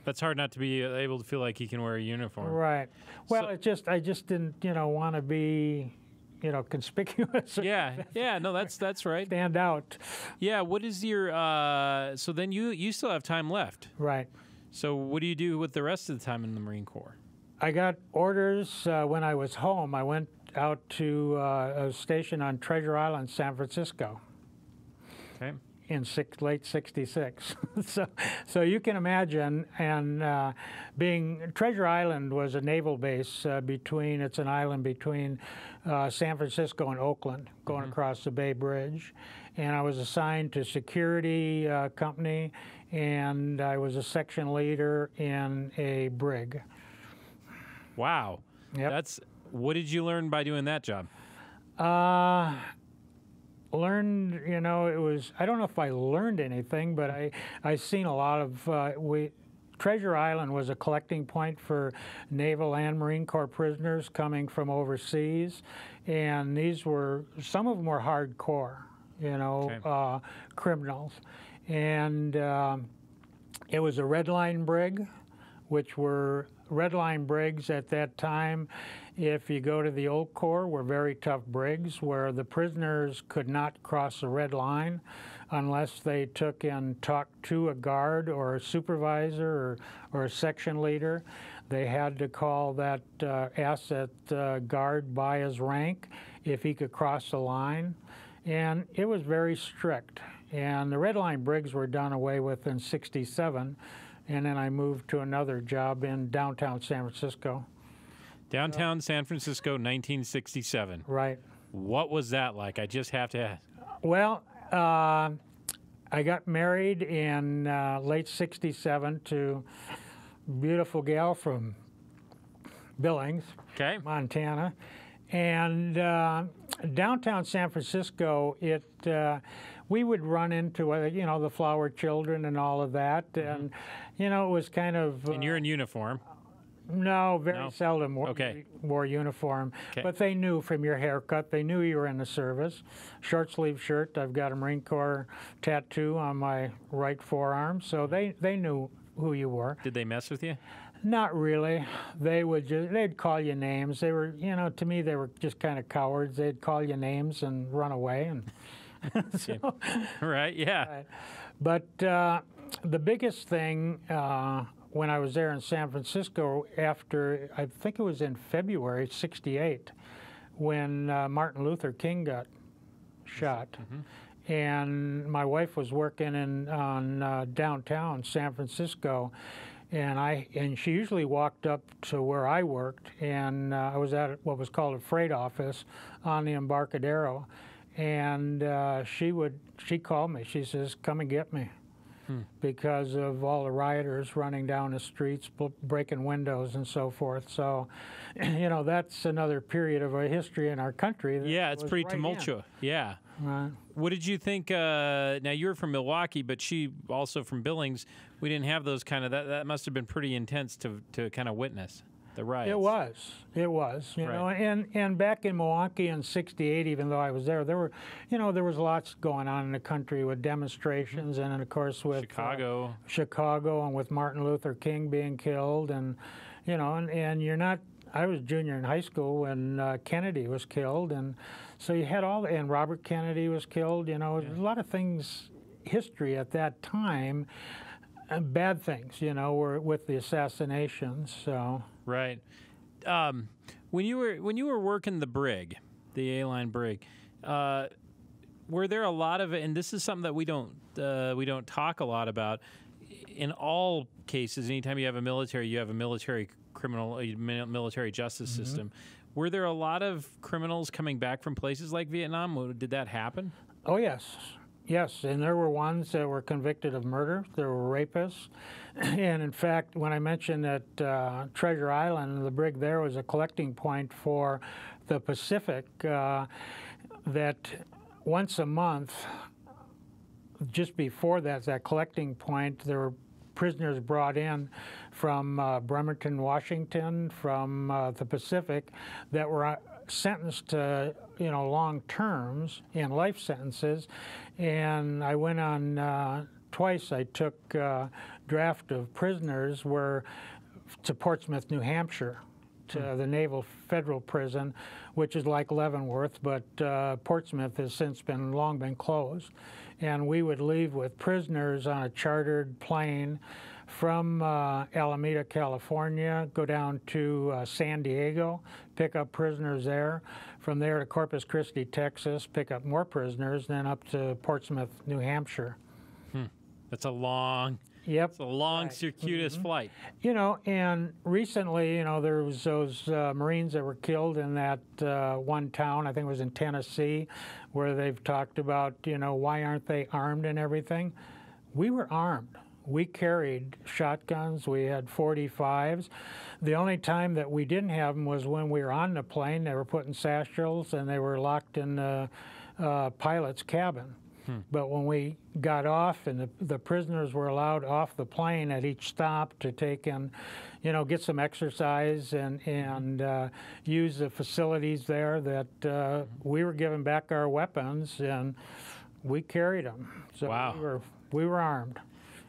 That's hard not to be able to feel like you can wear a uniform. Right. Well, I just didn't, you know, want to be, you know, conspicuous. Yeah. No, that's right. Stand out. Yeah. What is your? So then you still have time left. Right. So what do you do with the rest of the time in the Marine Corps? I got orders when I was home. I went out to a station on Treasure Island, San Francisco. Okay. In late '66. so you can imagine, and Treasure Island was a naval base it's an island between San Francisco and Oakland, going across the Bay Bridge. and I was assigned to security company, and I was a section leader in a brig. Wow. Yep. What did you learn by doing that job? Learned, you know, I don't know if I learned anything, but I seen a lot of, Treasure Island was a collecting point for Naval and Marine Corps prisoners coming from overseas, and some of them were hardcore, you know, criminals. And it was a red line brig, which were red line brigs at that time. If you go to the old Corps, were very tough brigs where the prisoners could not cross the red line unless they took and talked to a guard or a supervisor or a section leader. They had to call that asset guard by his rank if he could cross the line. And it was very strict. And the red line brigs were done away with in '67. And then I moved to another job in downtown San Francisco. Downtown San Francisco, 1967. Right. What was that like? I just have to ask. Well, I got married in late '67 to a beautiful gal from Billings, Montana. And downtown San Francisco, we would run into, you know, the Flower Children and all of that. And, you know, it was kind of... and you're in uniform? No, very seldom wore uniform. Okay. But they knew from your haircut, they knew you were in the service. Short sleeve shirt, I've got a Marine Corps tattoo on my right forearm, so they knew who you were. Did they mess with you? Not really. They'd call you names. They were, you know, to me they were just kind of cowards. They'd call you names and run away. And so, right, yeah. Right. But the biggest thing when I was there in San Francisco after, I think it was in February '68, when Martin Luther King got shot. And my wife was working on downtown San Francisco, and she usually walked up to where I worked, and I was at what was called a freight office on the Embarcadero, and she called me. She says, "Come and get me," because of all the rioters running down the streets, breaking windows and so forth. So, you know, that's another period of our history in our country. Yeah, it's pretty tumultuous. Yeah. Right. What did you think? Now, you were from Milwaukee, but she also from Billings. We didn't have those kind of, that must have been pretty intense to kind of witness the riots. It was, you know, and back in Milwaukee in '68, even though I was there were, you know, there was lots going on in the country with demonstrations, and of course with Chicago, and with Martin Luther King being killed, and, you know, and you're not, I was junior in high school when Kennedy was killed, and so you had and Robert Kennedy was killed, you know, a lot of things, history at that time, bad things, you know, were with the assassinations, so. Right. When you were working the brig, the A-line brig, were there a lot of, and this is something that we don't talk a lot about. In all cases, anytime you have a military criminal, military justice system. Were there a lot of criminals coming back from places like Vietnam? Did that happen? Oh yes. Yes, and there were ones that were convicted of murder. There were rapists. And in fact, when I mentioned that Treasure Island, the brig there was a collecting point for the Pacific, that once a month, just before that collecting point, there were prisoners brought in from Bremerton, Washington, from the Pacific, that were sentenced to, you know, long terms and life sentences. And I went on twice. I took a draft of prisoners to Portsmouth, New Hampshire, to the Naval Federal Prison, which is like Leavenworth, but Portsmouth has since long been closed. And we would leave with prisoners on a chartered plane from Alameda, California, go down to San Diego, pick up prisoners there. From there to Corpus Christi, Texas, pick up more prisoners, then up to Portsmouth, New Hampshire. That's a long. Yep. It's a long, circuitous flight. And recently, there was those Marines that were killed in that one town, I think it was in Tennessee, where they've talked about, why aren't they armed and everything. We were armed. We carried shotguns. We had 45s. The only time that we didn't have them was when we were on the plane. They were put in satchels, and they were locked in the pilot's cabin. But when we got off and the prisoners were allowed off the plane at each stop to take in, get some exercise and use the facilities there, that we were given back our weapons and we carried them. So wow. we were armed.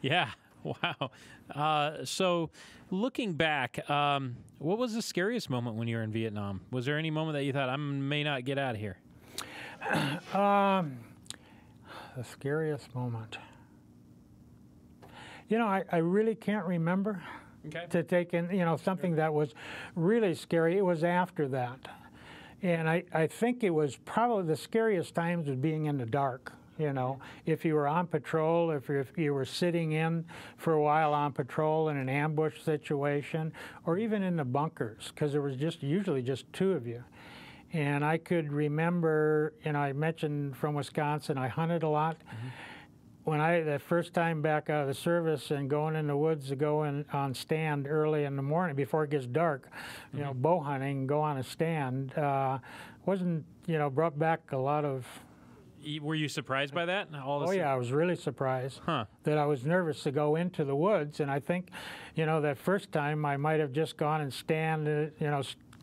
Yeah. Wow. So looking back, what was the scariest moment when you were in Vietnam? Was there any moment that you thought, I may not get out of here? The scariest moment. I really can't remember to take in, something that was really scary. It was after that. And I think it was probably the scariest times was being in the dark. If you were on patrol, if you were sitting in for a while on patrol in an ambush situation, or even in the bunkers, because there was usually just two of you. And I could remember, I mentioned from Wisconsin, I hunted a lot. When the first time back out of the service and going in the woods to go on stand early in the morning before it gets dark, bow hunting, go on a stand, brought back a lot of. Were you surprised by that? Yeah, I was really surprised that I was nervous to go into the woods. And I think, that first time I might have just gone and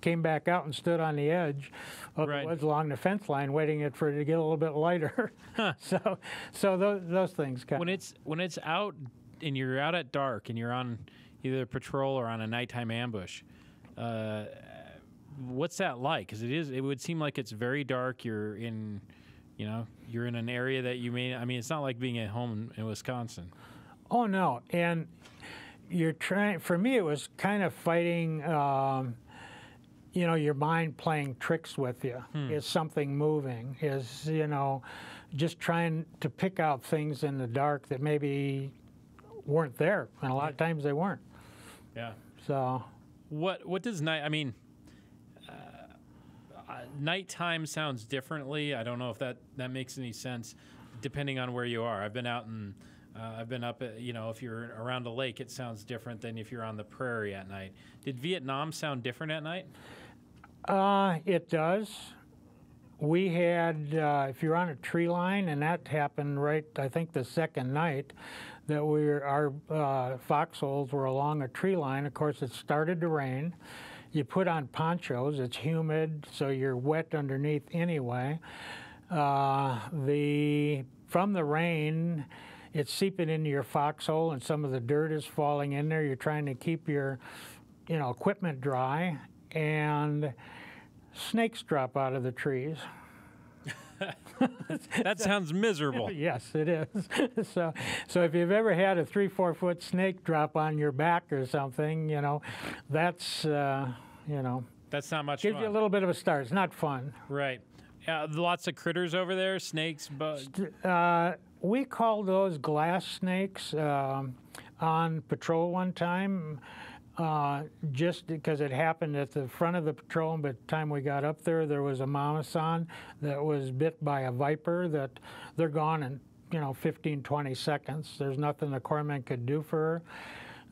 came back out and stood on the edge of the woods along the fence line, waiting for it to get a little bit lighter. So those things kind of. When it's out and you're out at dark and you're on either patrol or on a nighttime ambush, what's that like? Because it would seem like it's very dark. You're in an area that you may. I mean, it's not like being at home in Wisconsin. Oh no, and you're trying. For me, it was kind of fighting. Your mind playing tricks with you. Is something moving? Is, just trying to pick out things in the dark that maybe weren't there. And a lot of times they weren't. Yeah. So. What does nighttime sounds differently. I don't know if that makes any sense depending on where you are. I've been out and I've been up at, if you're around a lake, it sounds different than if you're on the prairie at night. Did Vietnam sound different at night? It does. We had, if you're on a tree line, and that happened I think the second night, that our foxholes were along a tree line. Of course, it started to rain. You put on ponchos. It's humid, so you're wet underneath anyway. From the rain, it's seeping into your foxhole, and some of the dirt is falling in there. You're trying to keep your, equipment dry, and snakes drop out of the trees. That sounds miserable. Yes, it is. So if you've ever had a 3-4 foot snake drop on your back or something, that's that's not much gives fun. You a little bit of a start. It's not fun. Right. Lots of critters over there, snakes, bugs. We called those glass snakes on patrol one time. Just because it happened at the front of the patrol, and by the time we got up there was a mamasan that was bit by a viper that they're gone in 15, 20 seconds. There's nothing the corpsman could do for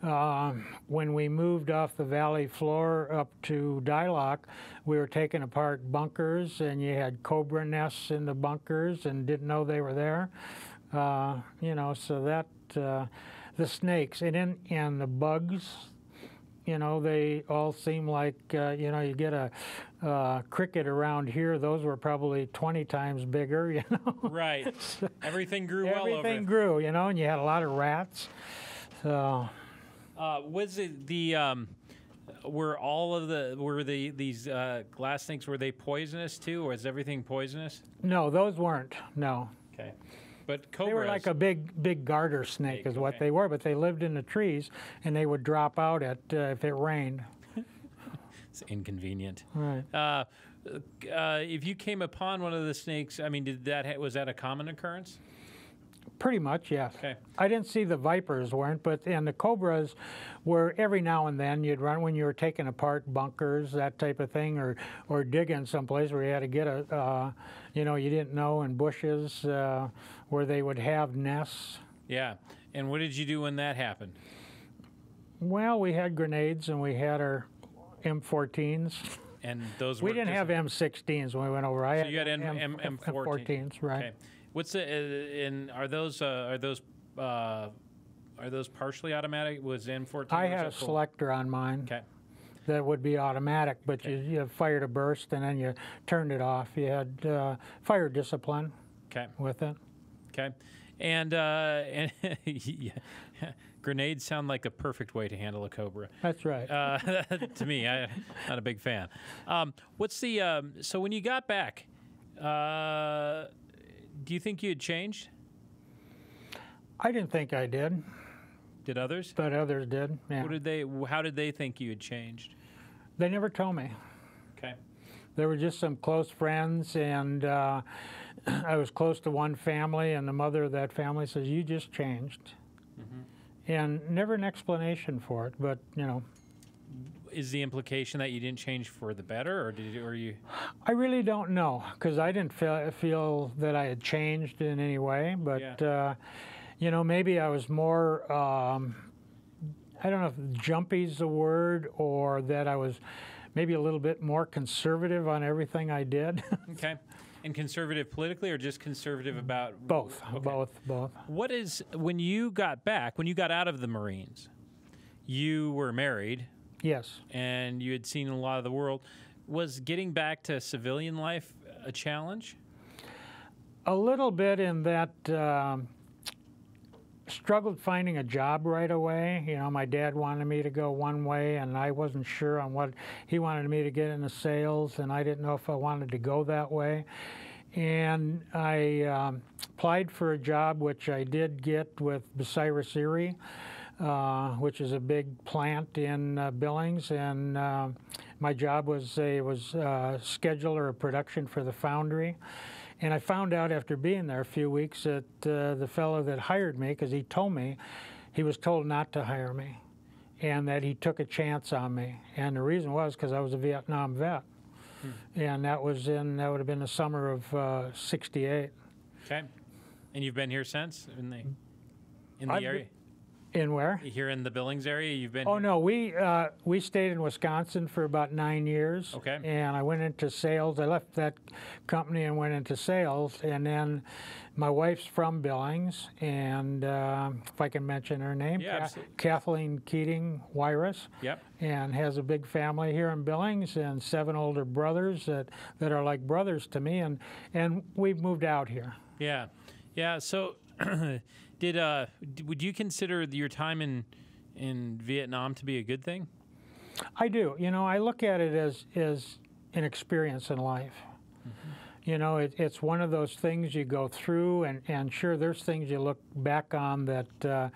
her. When we moved off the valley floor up to Dialock, we were taking apart bunkers, and you had cobra nests in the bunkers and didn't know they were there. So that the snakes and the bugs. They all seem like, you get a cricket around here. Those were probably 20 times bigger, Right. Everything grew well over it. Everything grew, and you had a lot of rats. So. Was it these glass snakes, were they poisonous too, or was everything poisonous? No, those weren't, no. Okay. But cobras. They were like a big garter snake is what they were, but they lived in the trees, and they would drop out if it rained. It's inconvenient. Right. If you came upon one of the snakes, I mean, was that a common occurrence? Pretty much, yes. Okay. I didn't see the Vipers weren't, and the Cobras were every now and then you'd run when you were taking apart bunkers, that type of thing, or digging someplace where you had to get you didn't know, in bushes where they would have nests. Yeah. And what did you do when that happened? Well, we had grenades and we had our M14s. And those we didn't have M16s when we went over. So you had M14s, right? Okay. What's the and are those partially automatic? Was M14? I had a selector on mine. Okay. That would be automatic, but you fired a burst and then you turned it off. You had fire discipline. Okay. With it. Okay. And grenades sound like the perfect way to handle a Cobra. That's right. To me, I'm not a big fan. What's the so when you got back? Do you think you had changed? I didn't think I did. Did others? But others did. Yeah. How did they think you had changed? They never told me. Okay. There were just some close friends, and I was close to one family, and the mother of that family says, "You just changed," and never an explanation for it. But is the implication that you didn't change for the better, or you? I really don't know, because I didn't feel that I had changed in any way. But maybe I was more. I don't know if jumpy's the word, or that I was maybe a little bit more conservative on everything I did. Okay. And conservative politically, or just conservative about? Both. Okay. Both. What is, when you got back, when you got out of the Marines, you were married. Yes. And you had seen a lot of the world. Was getting back to civilian life a challenge? A little bit, in that struggled finding a job right away. My dad wanted me to go one way, and I wasn't sure on what he wanted me to get into sales, and I didn't know if I wanted to go that way. And I applied for a job, which I did get with Bucyrus Erie, which is a big plant in Billings, and my job was scheduler of production for the foundry. And I found out after being there a few weeks that the fellow that hired me, because he told me he was told not to hire me, and that he took a chance on me. And the reason was because I was a Vietnam vet, and that would have been the summer of '68. Okay, and you've been here since in the area. In where? Here in the Billings area, you've been. Oh no, we stayed in Wisconsin for about 9 years. Okay. And I went into sales. I left that company and went into sales. And then my wife's from Billings, and if I can mention her name, yeah, Kathleen Keating Wyrwas. Yep. And has a big family here in Billings, and 7 older brothers that are like brothers to me. And we've moved out here. Yeah, yeah. So. Would you consider your time in Vietnam to be a good thing? I do. I look at it as an experience in life. It's one of those things you go through, and sure, there's things you look back on that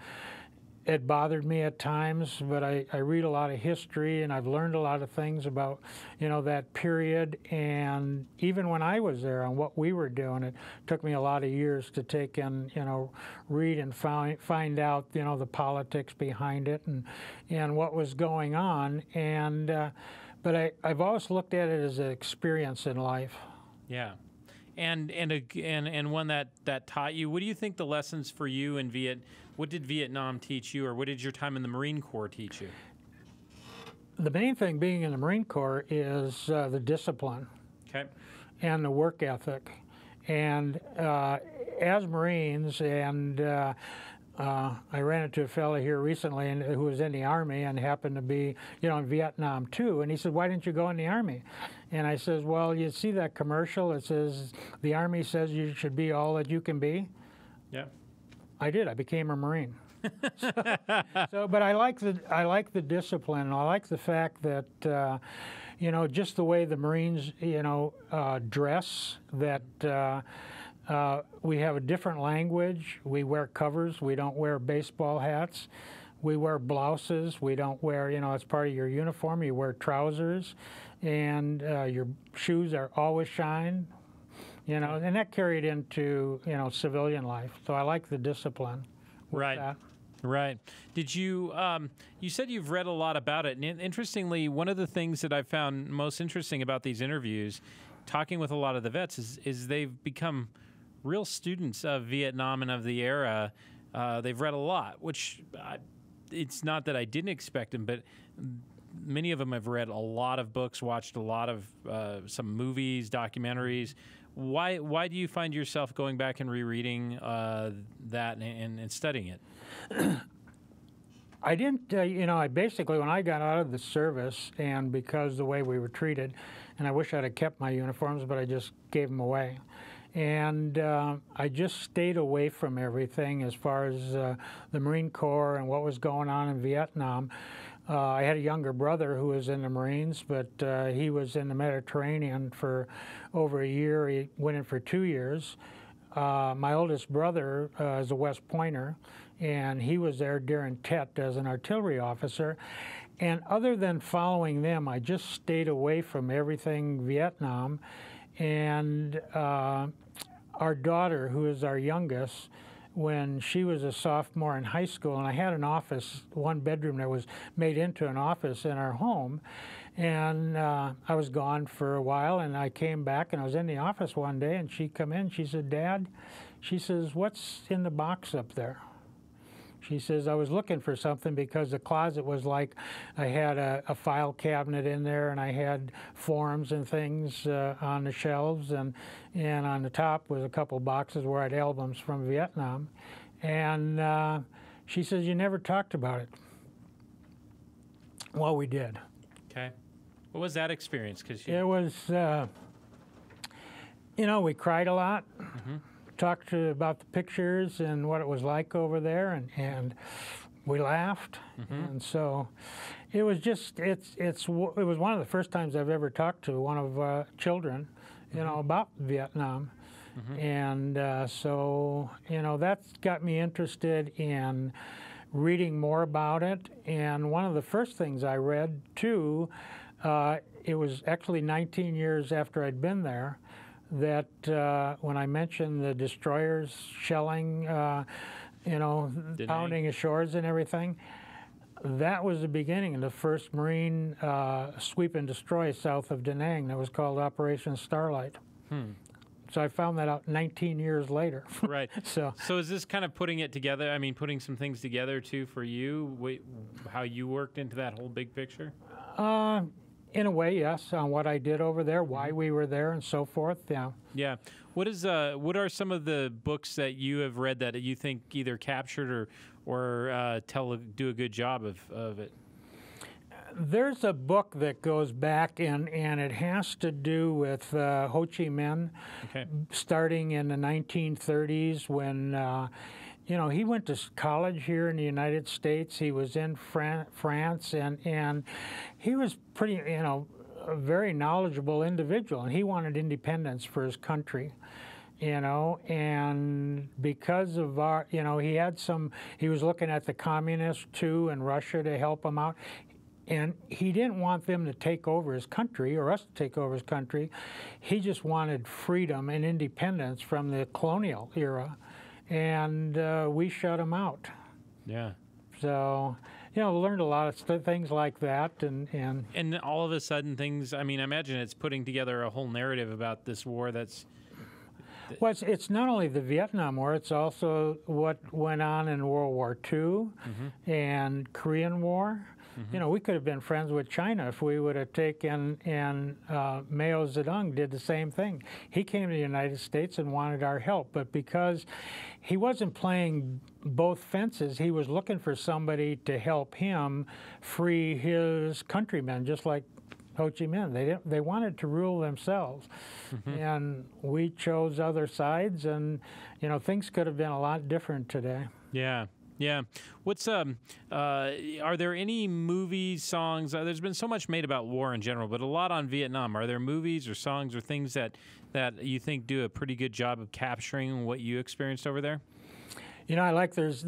it bothered me at times, but I read a lot of history, and I've learned a lot of things about, that period. And even when I was there and what we were doing, it took me a lot of years to take in, read and find out, the politics behind it and what was going on. And but I've always looked at it as an experience in life. Yeah. And one that taught you. What do you think the lessons for you in what did Vietnam teach you, or what did your time in the Marine Corps teach you? The main thing being in the Marine Corps is the discipline. Okay. And the work ethic. And as Marines, and I ran into a fellow here recently who was in the Army and happened to be, in Vietnam too. And he said, "Why didn't you go in the Army?" And I says, "Well, you see that commercial? It says the Army says you should be all that you can be." Yeah. I did. I became a Marine. But I like the discipline. And I like the fact that just the way the Marines dress. That we have a different language. We wear covers. We don't wear baseball hats. We wear blouses. We don't wear, it's part of your uniform. You wear trousers, and your shoes are always shined. you know, and that carried into, you know, civilian life. So I like the discipline with Right. that. Right. Did you, you said you've read a lot about it. And interestingly, one of the things that I found most interesting about these interviews, talking with a lot of the vets, is they've become real students of Vietnam and of the era. They've read a lot, which it's not that I didn't expect them, but many of them have read a lot of books, watched a lot of some movies, documentaries. Why do you find yourself going back and rereading that and studying it? I didn't, you know, I basically, when I got out of the service, and because the way we were treated, and I wish I'd have kept my uniforms, but I just gave them away. And I just stayed away from everything as far as the Marine Corps and what was going on in Vietnam. I had a younger brother who was in the Marines, but he was in the Mediterranean for over a year. He went in for 2 years. My oldest brother is a West Pointer, and he was there during Tet as an artillery officer. And other than following them, I just stayed away from everything Vietnam. And our daughter, who is our youngest, when she was a sophomore in high school, and I had an office, one bedroom that was made into an office in our home, and I was gone for a while, and I came back, and I was in the office one day, and she come in, she said, "Dad," she says, "what's in the box up there?" She says, "I was looking for something because the closet was like, I had a file cabinet in there, and I had forms and things on the shelves, and on the top was a couple boxes where I had albums from Vietnam." And she says, "You never talked about it." Well, we did. Okay. What was that experience? It was, you know, we cried a lot. Mm-hmm. Talked about the pictures and what it was like over there, and we laughed. Mm-hmm. And so it was just, it was one of the first times I've ever talked to one of children, you know, about Vietnam. Mm-hmm. And so, you know, that's got me interested in reading more about it. And one of the first things I read, too, it was actually 19 years after I'd been there, that when I mentioned the destroyers shelling, you know, pounding ashores and everything, that was the beginning of the first Marine sweep and destroy south of Da Nang that was called Operation Starlight. So I found that out 19 years later. Right. So is this kind of putting it together? I mean, putting some things together, too, for you, how you worked into that whole big picture? In a way, yes, on what I did over there, why we were there, and so forth. Yeah. Yeah. What are some of the books that you have read that you think either captured or do a good job of it? There's a book that goes back, and it has to do with Ho Chi Minh, starting in the 1930s when. You know, he went to college here in the United States. He was in France, and he was pretty, you know, a very knowledgeable individual, and he wanted independence for his country, you know, and because of our, you know, he was looking at the communists, too, in Russia to help him out, and he didn't want them to take over his country, or us to take over his country. He just wanted freedom and independence from the colonial era. And we shut him out. Yeah. So, you know, learned a lot of things like that, and all of a sudden things. I mean, I imagine it's putting together a whole narrative about this war. Well, it's not only the Vietnam War; it's also what went on in World War II and Korean War. You know, we could have been friends with China if we would have taken, and Mao Zedong did the same thing. He came to the United States and wanted our help, but because he wasn't playing both fences, he was looking for somebody to help him free his countrymen, just like Ho Chi Minh. They wanted to rule themselves, and we chose other sides, and, you know, things could have been a lot different today. Yeah. Yeah. What's are there any movies, songs? There's been so much made about war in general, but a lot on Vietnam. Are there movies or songs or things that you think do a pretty good job of capturing what you experienced over there? You know, I like there's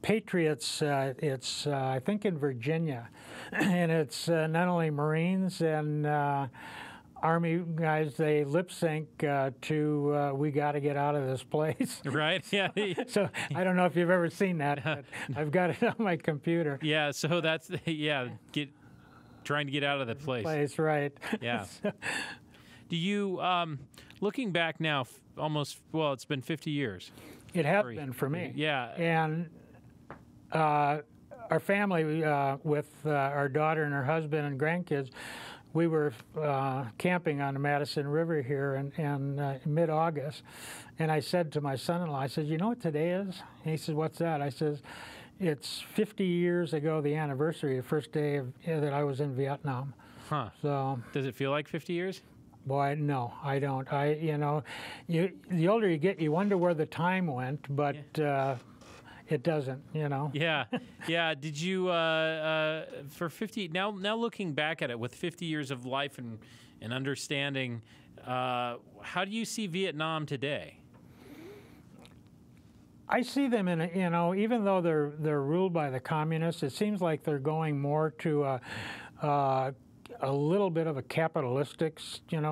Patriots. It's I think in Virginia, and it's not only Marines and Army guys, they lip sync to "We Got to Get Out of This Place." Right? Yeah. So I don't know if you've ever seen that, but I've got it on my computer. Yeah. So that's trying to get out of the place. Right. Yeah. Do you, looking back now, it's been 50 years. It has been for me. Yeah. And our family, with our daughter and her husband and grandkids, we were camping on the Madison River here in mid-August. And I said to my son-in-law, I said, you know what today is? And he said, what's that? I said, it's 50 years ago, the anniversary, the first day that I was in Vietnam. Huh. So, does it feel like 50 years? Boy, no, I don't. The older you get, you wonder where the time went, but it doesn't, Yeah, yeah. Did you, for 50, now looking back at it with 50 years of life and understanding, how do you see Vietnam today? I see them in, even though they're ruled by the communists, it seems like they're going more to a little bit of a capitalistic,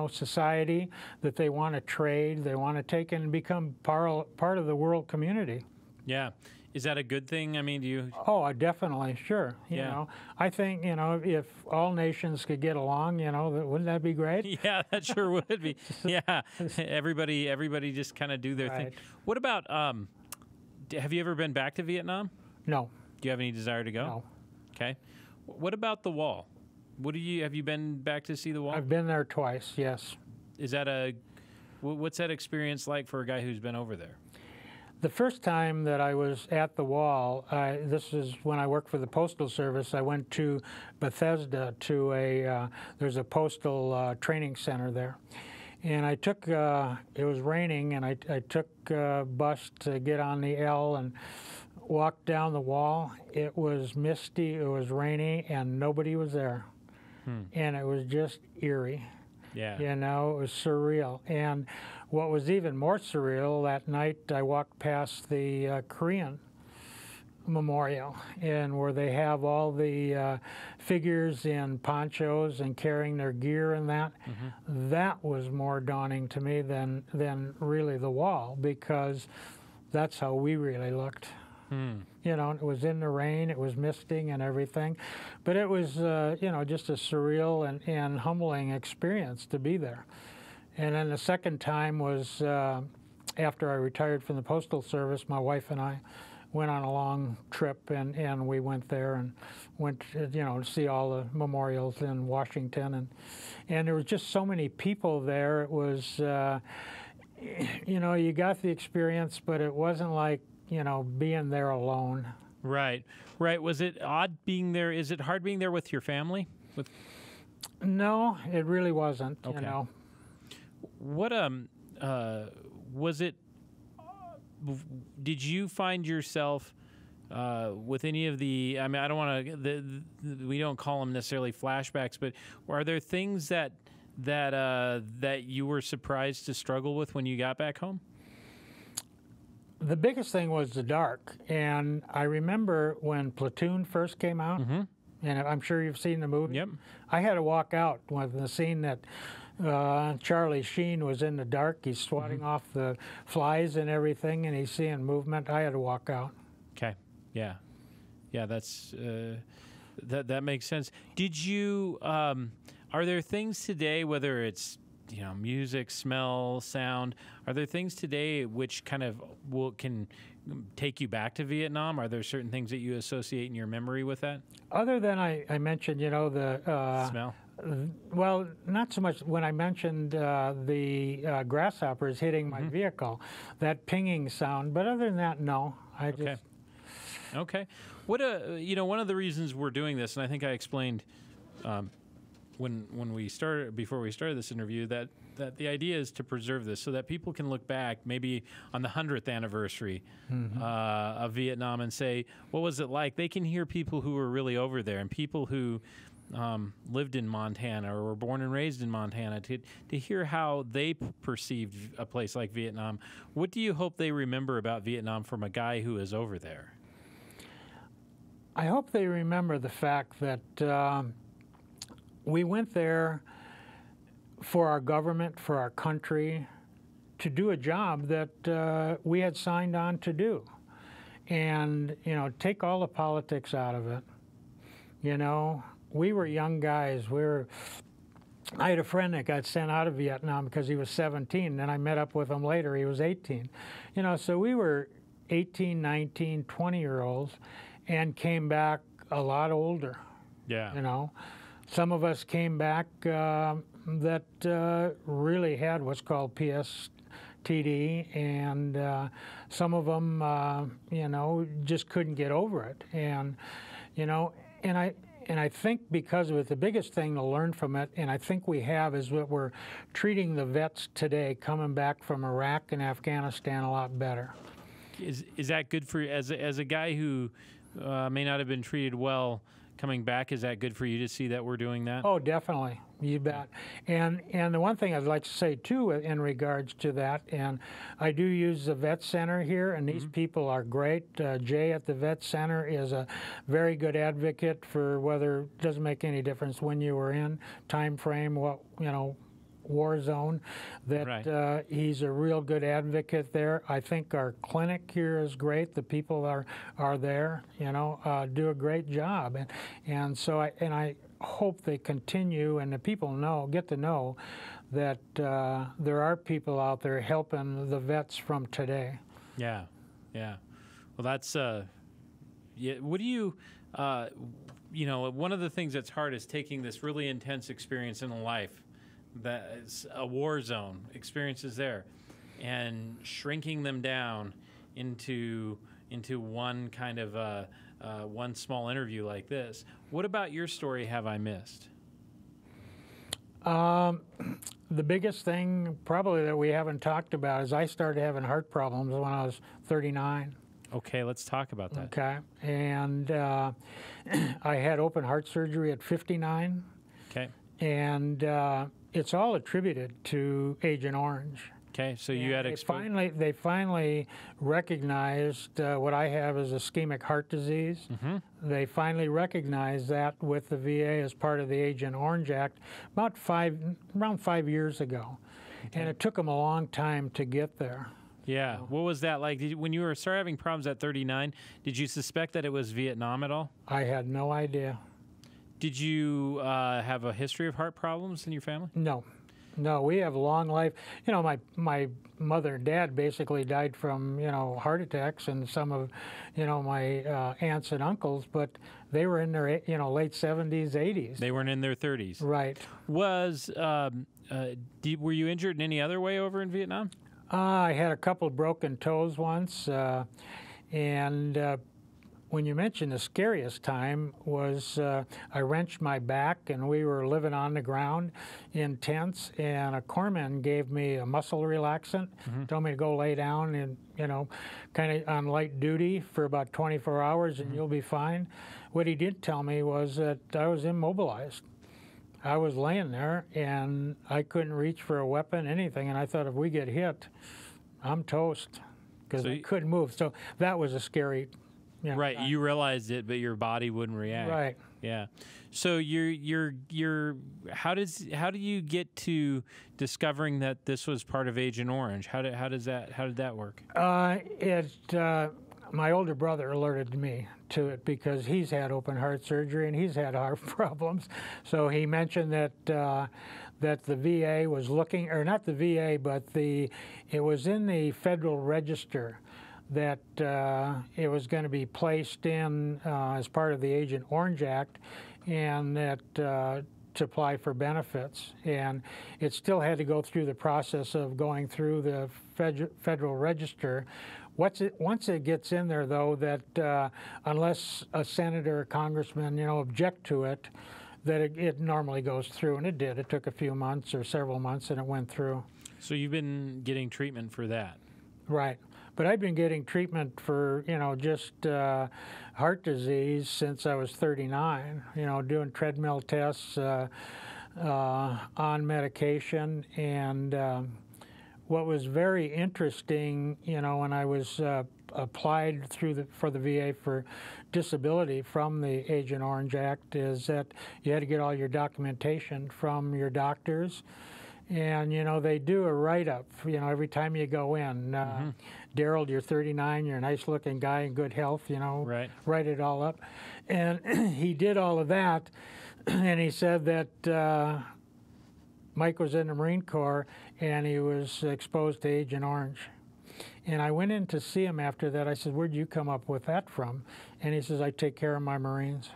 society that they want to trade, they want to take and become part of the world community. Yeah. Is that a good thing? I mean, do you? Oh, definitely, sure. You know, I think, if all nations could get along, wouldn't that be great? Yeah, that sure would be. Yeah, everybody just kind of do their thing. What about, have you ever been back to Vietnam? No. Do you have any desire to go? No. Okay. What about the wall? Have you been back to see the wall? I've been there twice, yes. Is that what's that experience like for a guy who's been over there? The first time that I was at the wall, this is when I worked for the Postal Service. I went to Bethesda to there's a postal training center there. And I took, it was raining, and I took a bus to get on the L and walked down the wall. It was misty, it was rainy, and nobody was there. And it was just eerie. Yeah. It was surreal. And what was even more surreal, that night I walked past the Korean memorial, and where they have all the figures in ponchos and carrying their gear and that. That was more daunting to me than really the wall, because that's how we really looked. It was in the rain, it was misting and everything, but it was just a surreal and humbling experience to be there. And then the second time was after I retired from the Postal Service. My wife and I went on a long trip, and we went there and went to see all the memorials in Washington, and there was just so many people there. It was you got the experience, but it wasn't like being there alone. Right. Was it odd being there? Is it hard being there with your family? No, it really wasn't. Okay. What was it? Did you find yourself with any of the? I mean, I don't want to. We don't call them necessarily flashbacks, but are there things that you were surprised to struggle with when you got back home? The biggest thing was the dark, and I remember when Platoon first came out, and I'm sure you've seen the movie. Yep. I had to walk out with the scene that Charlie Sheen was in the dark. He's swatting off the flies and everything, and he's seeing movement. I had to walk out. Okay. Yeah. That's that makes sense. Did you? Are there things today, whether it's music, smell, sound, are there things today which kind of can take you back to Vietnam? Are there certain things that you associate in your memory with that? Other than I mentioned, the smell. Well, not so much when I mentioned the grasshoppers hitting my vehicle, that pinging sound. But other than that, no. Okay. What one of the reasons we're doing this, and I think I explained when we started, before we started this interview, that the idea is to preserve this so that people can look back maybe on the 100th anniversary of Vietnam and say, what was it like? They can hear people who were really over there and people who lived in Montana or were born and raised in Montana to hear how they perceived a place like Vietnam. What do you hope they remember about Vietnam from a guy who is over there? I hope they remember the fact that we went there for our government, for our country, to do a job that we had signed on to do. And, you know, take all the politics out of it. You know, we were young guys. I had a friend that got sent out of Vietnam because he was 17, and I met up with him later. He was 18. You know, so we were 18, 19, 20-year-olds and came back a lot older. Yeah. You know, some of us came back that really had what's called PSTD, and some of them, you know, just couldn't get over it. And, you know, and I think because of it, the biggest thing to learn from it, and I think we have, is that we're treating the vets today coming back from Iraq and Afghanistan a lot better. Is that good for you as a guy who may not have been treated well coming back? Is that good for you to see that we're doing that? Oh, definitely. You bet. And the one thing I'd like to say, too, in regards to that, and I do use the vet center here, and these people are great. Jay at the vet center is a very good advocate for whether, it doesn't make any difference when you were in, time frame, what, you know, war zone, that right. He's a real good advocate there. I think our clinic here is great. The people are there, you know, do a great job. And so I hope they continue, and the people get to know that there are people out there helping the vets from today. Yeah, yeah. Well, that's yeah. What do you, you know, one of the things that's hard is taking this really intense experience in life, that is a war zone, experiences there, and shrinking them down into one kind of one small interview like this. What about your story have I missed? The biggest thing probably that we haven't talked about is I started having heart problems when I was 39. Okay, let's talk about that. Okay, and I had open heart surgery at 59. Okay. And it's all attributed to Agent Orange. Okay, so you had exposure. They finally recognized what I have as ischemic heart disease. They finally recognized that with the VA as part of the Agent Orange Act around 5 years ago. Okay. And it took them a long time to get there. Yeah. What was that like? When you started having problems at 39, did you suspect that it was Vietnam at all? I had no idea. Did you have a history of heart problems in your family? No. No, we have a long life. You know, my mother and dad basically died from, you know, heart attacks, and some of, you know, my aunts and uncles, but they were in their, you know, late 70s, 80s. They weren't in their 30s. Right. Were you injured in any other way over in Vietnam? I had a couple broken toes once, and when you mentioned the scariest time was I wrenched my back, and we were living on the ground in tents, and a corpsman gave me a muscle relaxant, told me to go lay down and, you know, kind of on light duty for about 24 hours and you'll be fine. What he did tell me was that I was immobilized. I was laying there and I couldn't reach for a weapon, anything, and I thought if we get hit, I'm toast because I couldn't move. So that was a scary. You know, right, you realized it, but your body wouldn't react. Right. Yeah. So how do you get to discovering that this was part of Agent Orange? How did that work? My older brother alerted me to it because he's had open heart surgery and he's had heart problems. So he mentioned that the VA was looking, or not the VA, but it was in the Federal Register that it was going to be placed in as part of the Agent Orange Act, and that to apply for benefits. And it still had to go through the process of going through the Federal Register. Once it gets in there, though, that unless a senator or congressman, you know, object to it, that it normally goes through, and it did. It took a few months or several months, and it went through. So you've been getting treatment for that? Right. But I've been getting treatment for, you know, just heart disease since I was 39, you know, doing treadmill tests on medication. And what was very interesting, you know, when I was applied for the VA for disability from the Agent Orange Act, is that you had to get all your documentation from your doctors. And, you know, they do a write-up, you know, every time you go in. Daryl, you're 39, you're a nice-looking guy in good health, you know. Right. Write it all up. And he did all of that, and he said that Mike was in the Marine Corps, and he was exposed to Agent Orange. And I went in to see him after that. I said, where'd you come up with that from? And he says, I take care of my Marines.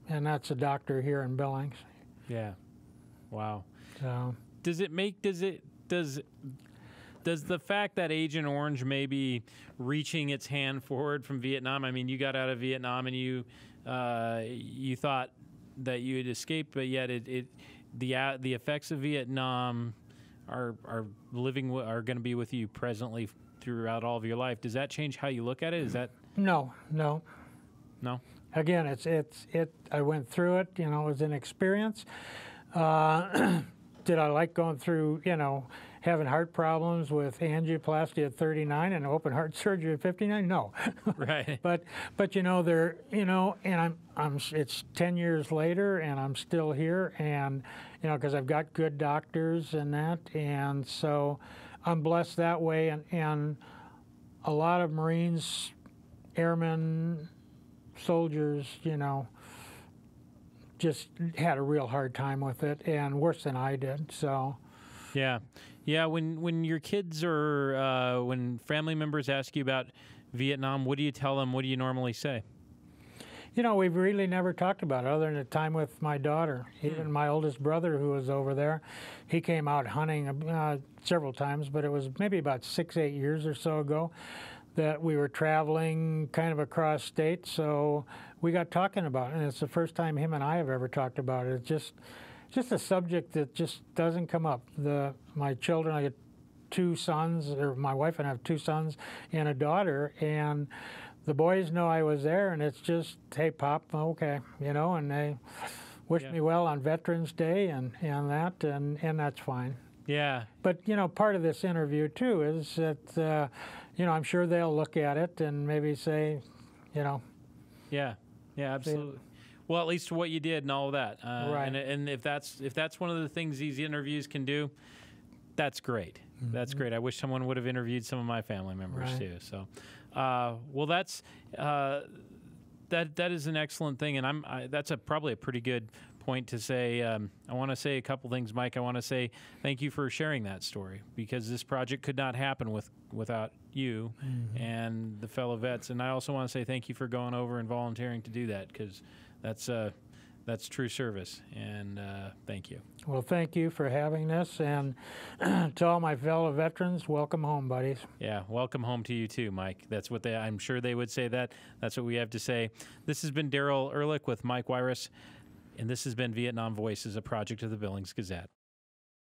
And that's a doctor here in Billings. Yeah. Wow. So, Does the fact that Agent Orange may be reaching its hand forward from Vietnam? I mean, you got out of Vietnam and you thought that you had escaped, but yet the effects of Vietnam are going to be with you presently throughout all of your life. Does that change how you look at it? Is that no. Again, I went through it. You know, it was an experience. Did I like going through, you know, having heart problems with angioplasty at 39 and open heart surgery at 59? No. Right. But you know, and it's 10 years later and I'm still here, and you know, because I've got good doctors and that, and so I'm blessed that way, and a lot of Marines, airmen, soldiers, you know, just had a real hard time with it, and worse than I did. So, yeah. When your kids or when family members ask you about Vietnam, what do you tell them? What do you normally say? You know, we've really never talked about it other than the time with my daughter. Even my oldest brother, who was over there, he came out hunting several times, but it was maybe about 6-8 years or so ago that we were traveling kind of across state, so we got talking about it, and it's the first time him and I have ever talked about it. It's just a subject that just doesn't come up. My children, I get 2 sons, or my wife and I have 2 sons and a daughter, and the boys know I was there, and it's just, hey, Pop, okay, you know, and they wished me well on Veterans Day and that, and that's fine. Yeah. But, you know, part of this interview, too, is that, you know, I'm sure they'll look at it and maybe say, you know. Yeah, absolutely. Well, at least what you did and all of that. Right. And if that's one of the things these interviews can do, that's great. That's great. I wish someone would have interviewed some of my family members too. So, well, that is an excellent thing, and that's probably a pretty good point to say. I want to say a couple things, Mike. I want to say thank you for sharing that story, because this project could not happen without you and the fellow vets. And I also want to say thank you for going over and volunteering to do that, because that's true service. And thank you. Well, thank you for having this, and to all my fellow veterans, welcome home, buddies. Yeah, welcome home to you too, Mike. That's what I'm sure they would say that. That's what we have to say. This has been Daryl Ehrlich with Mike Wyrwas, and this has been Vietnam Voices, a project of the Billings Gazette.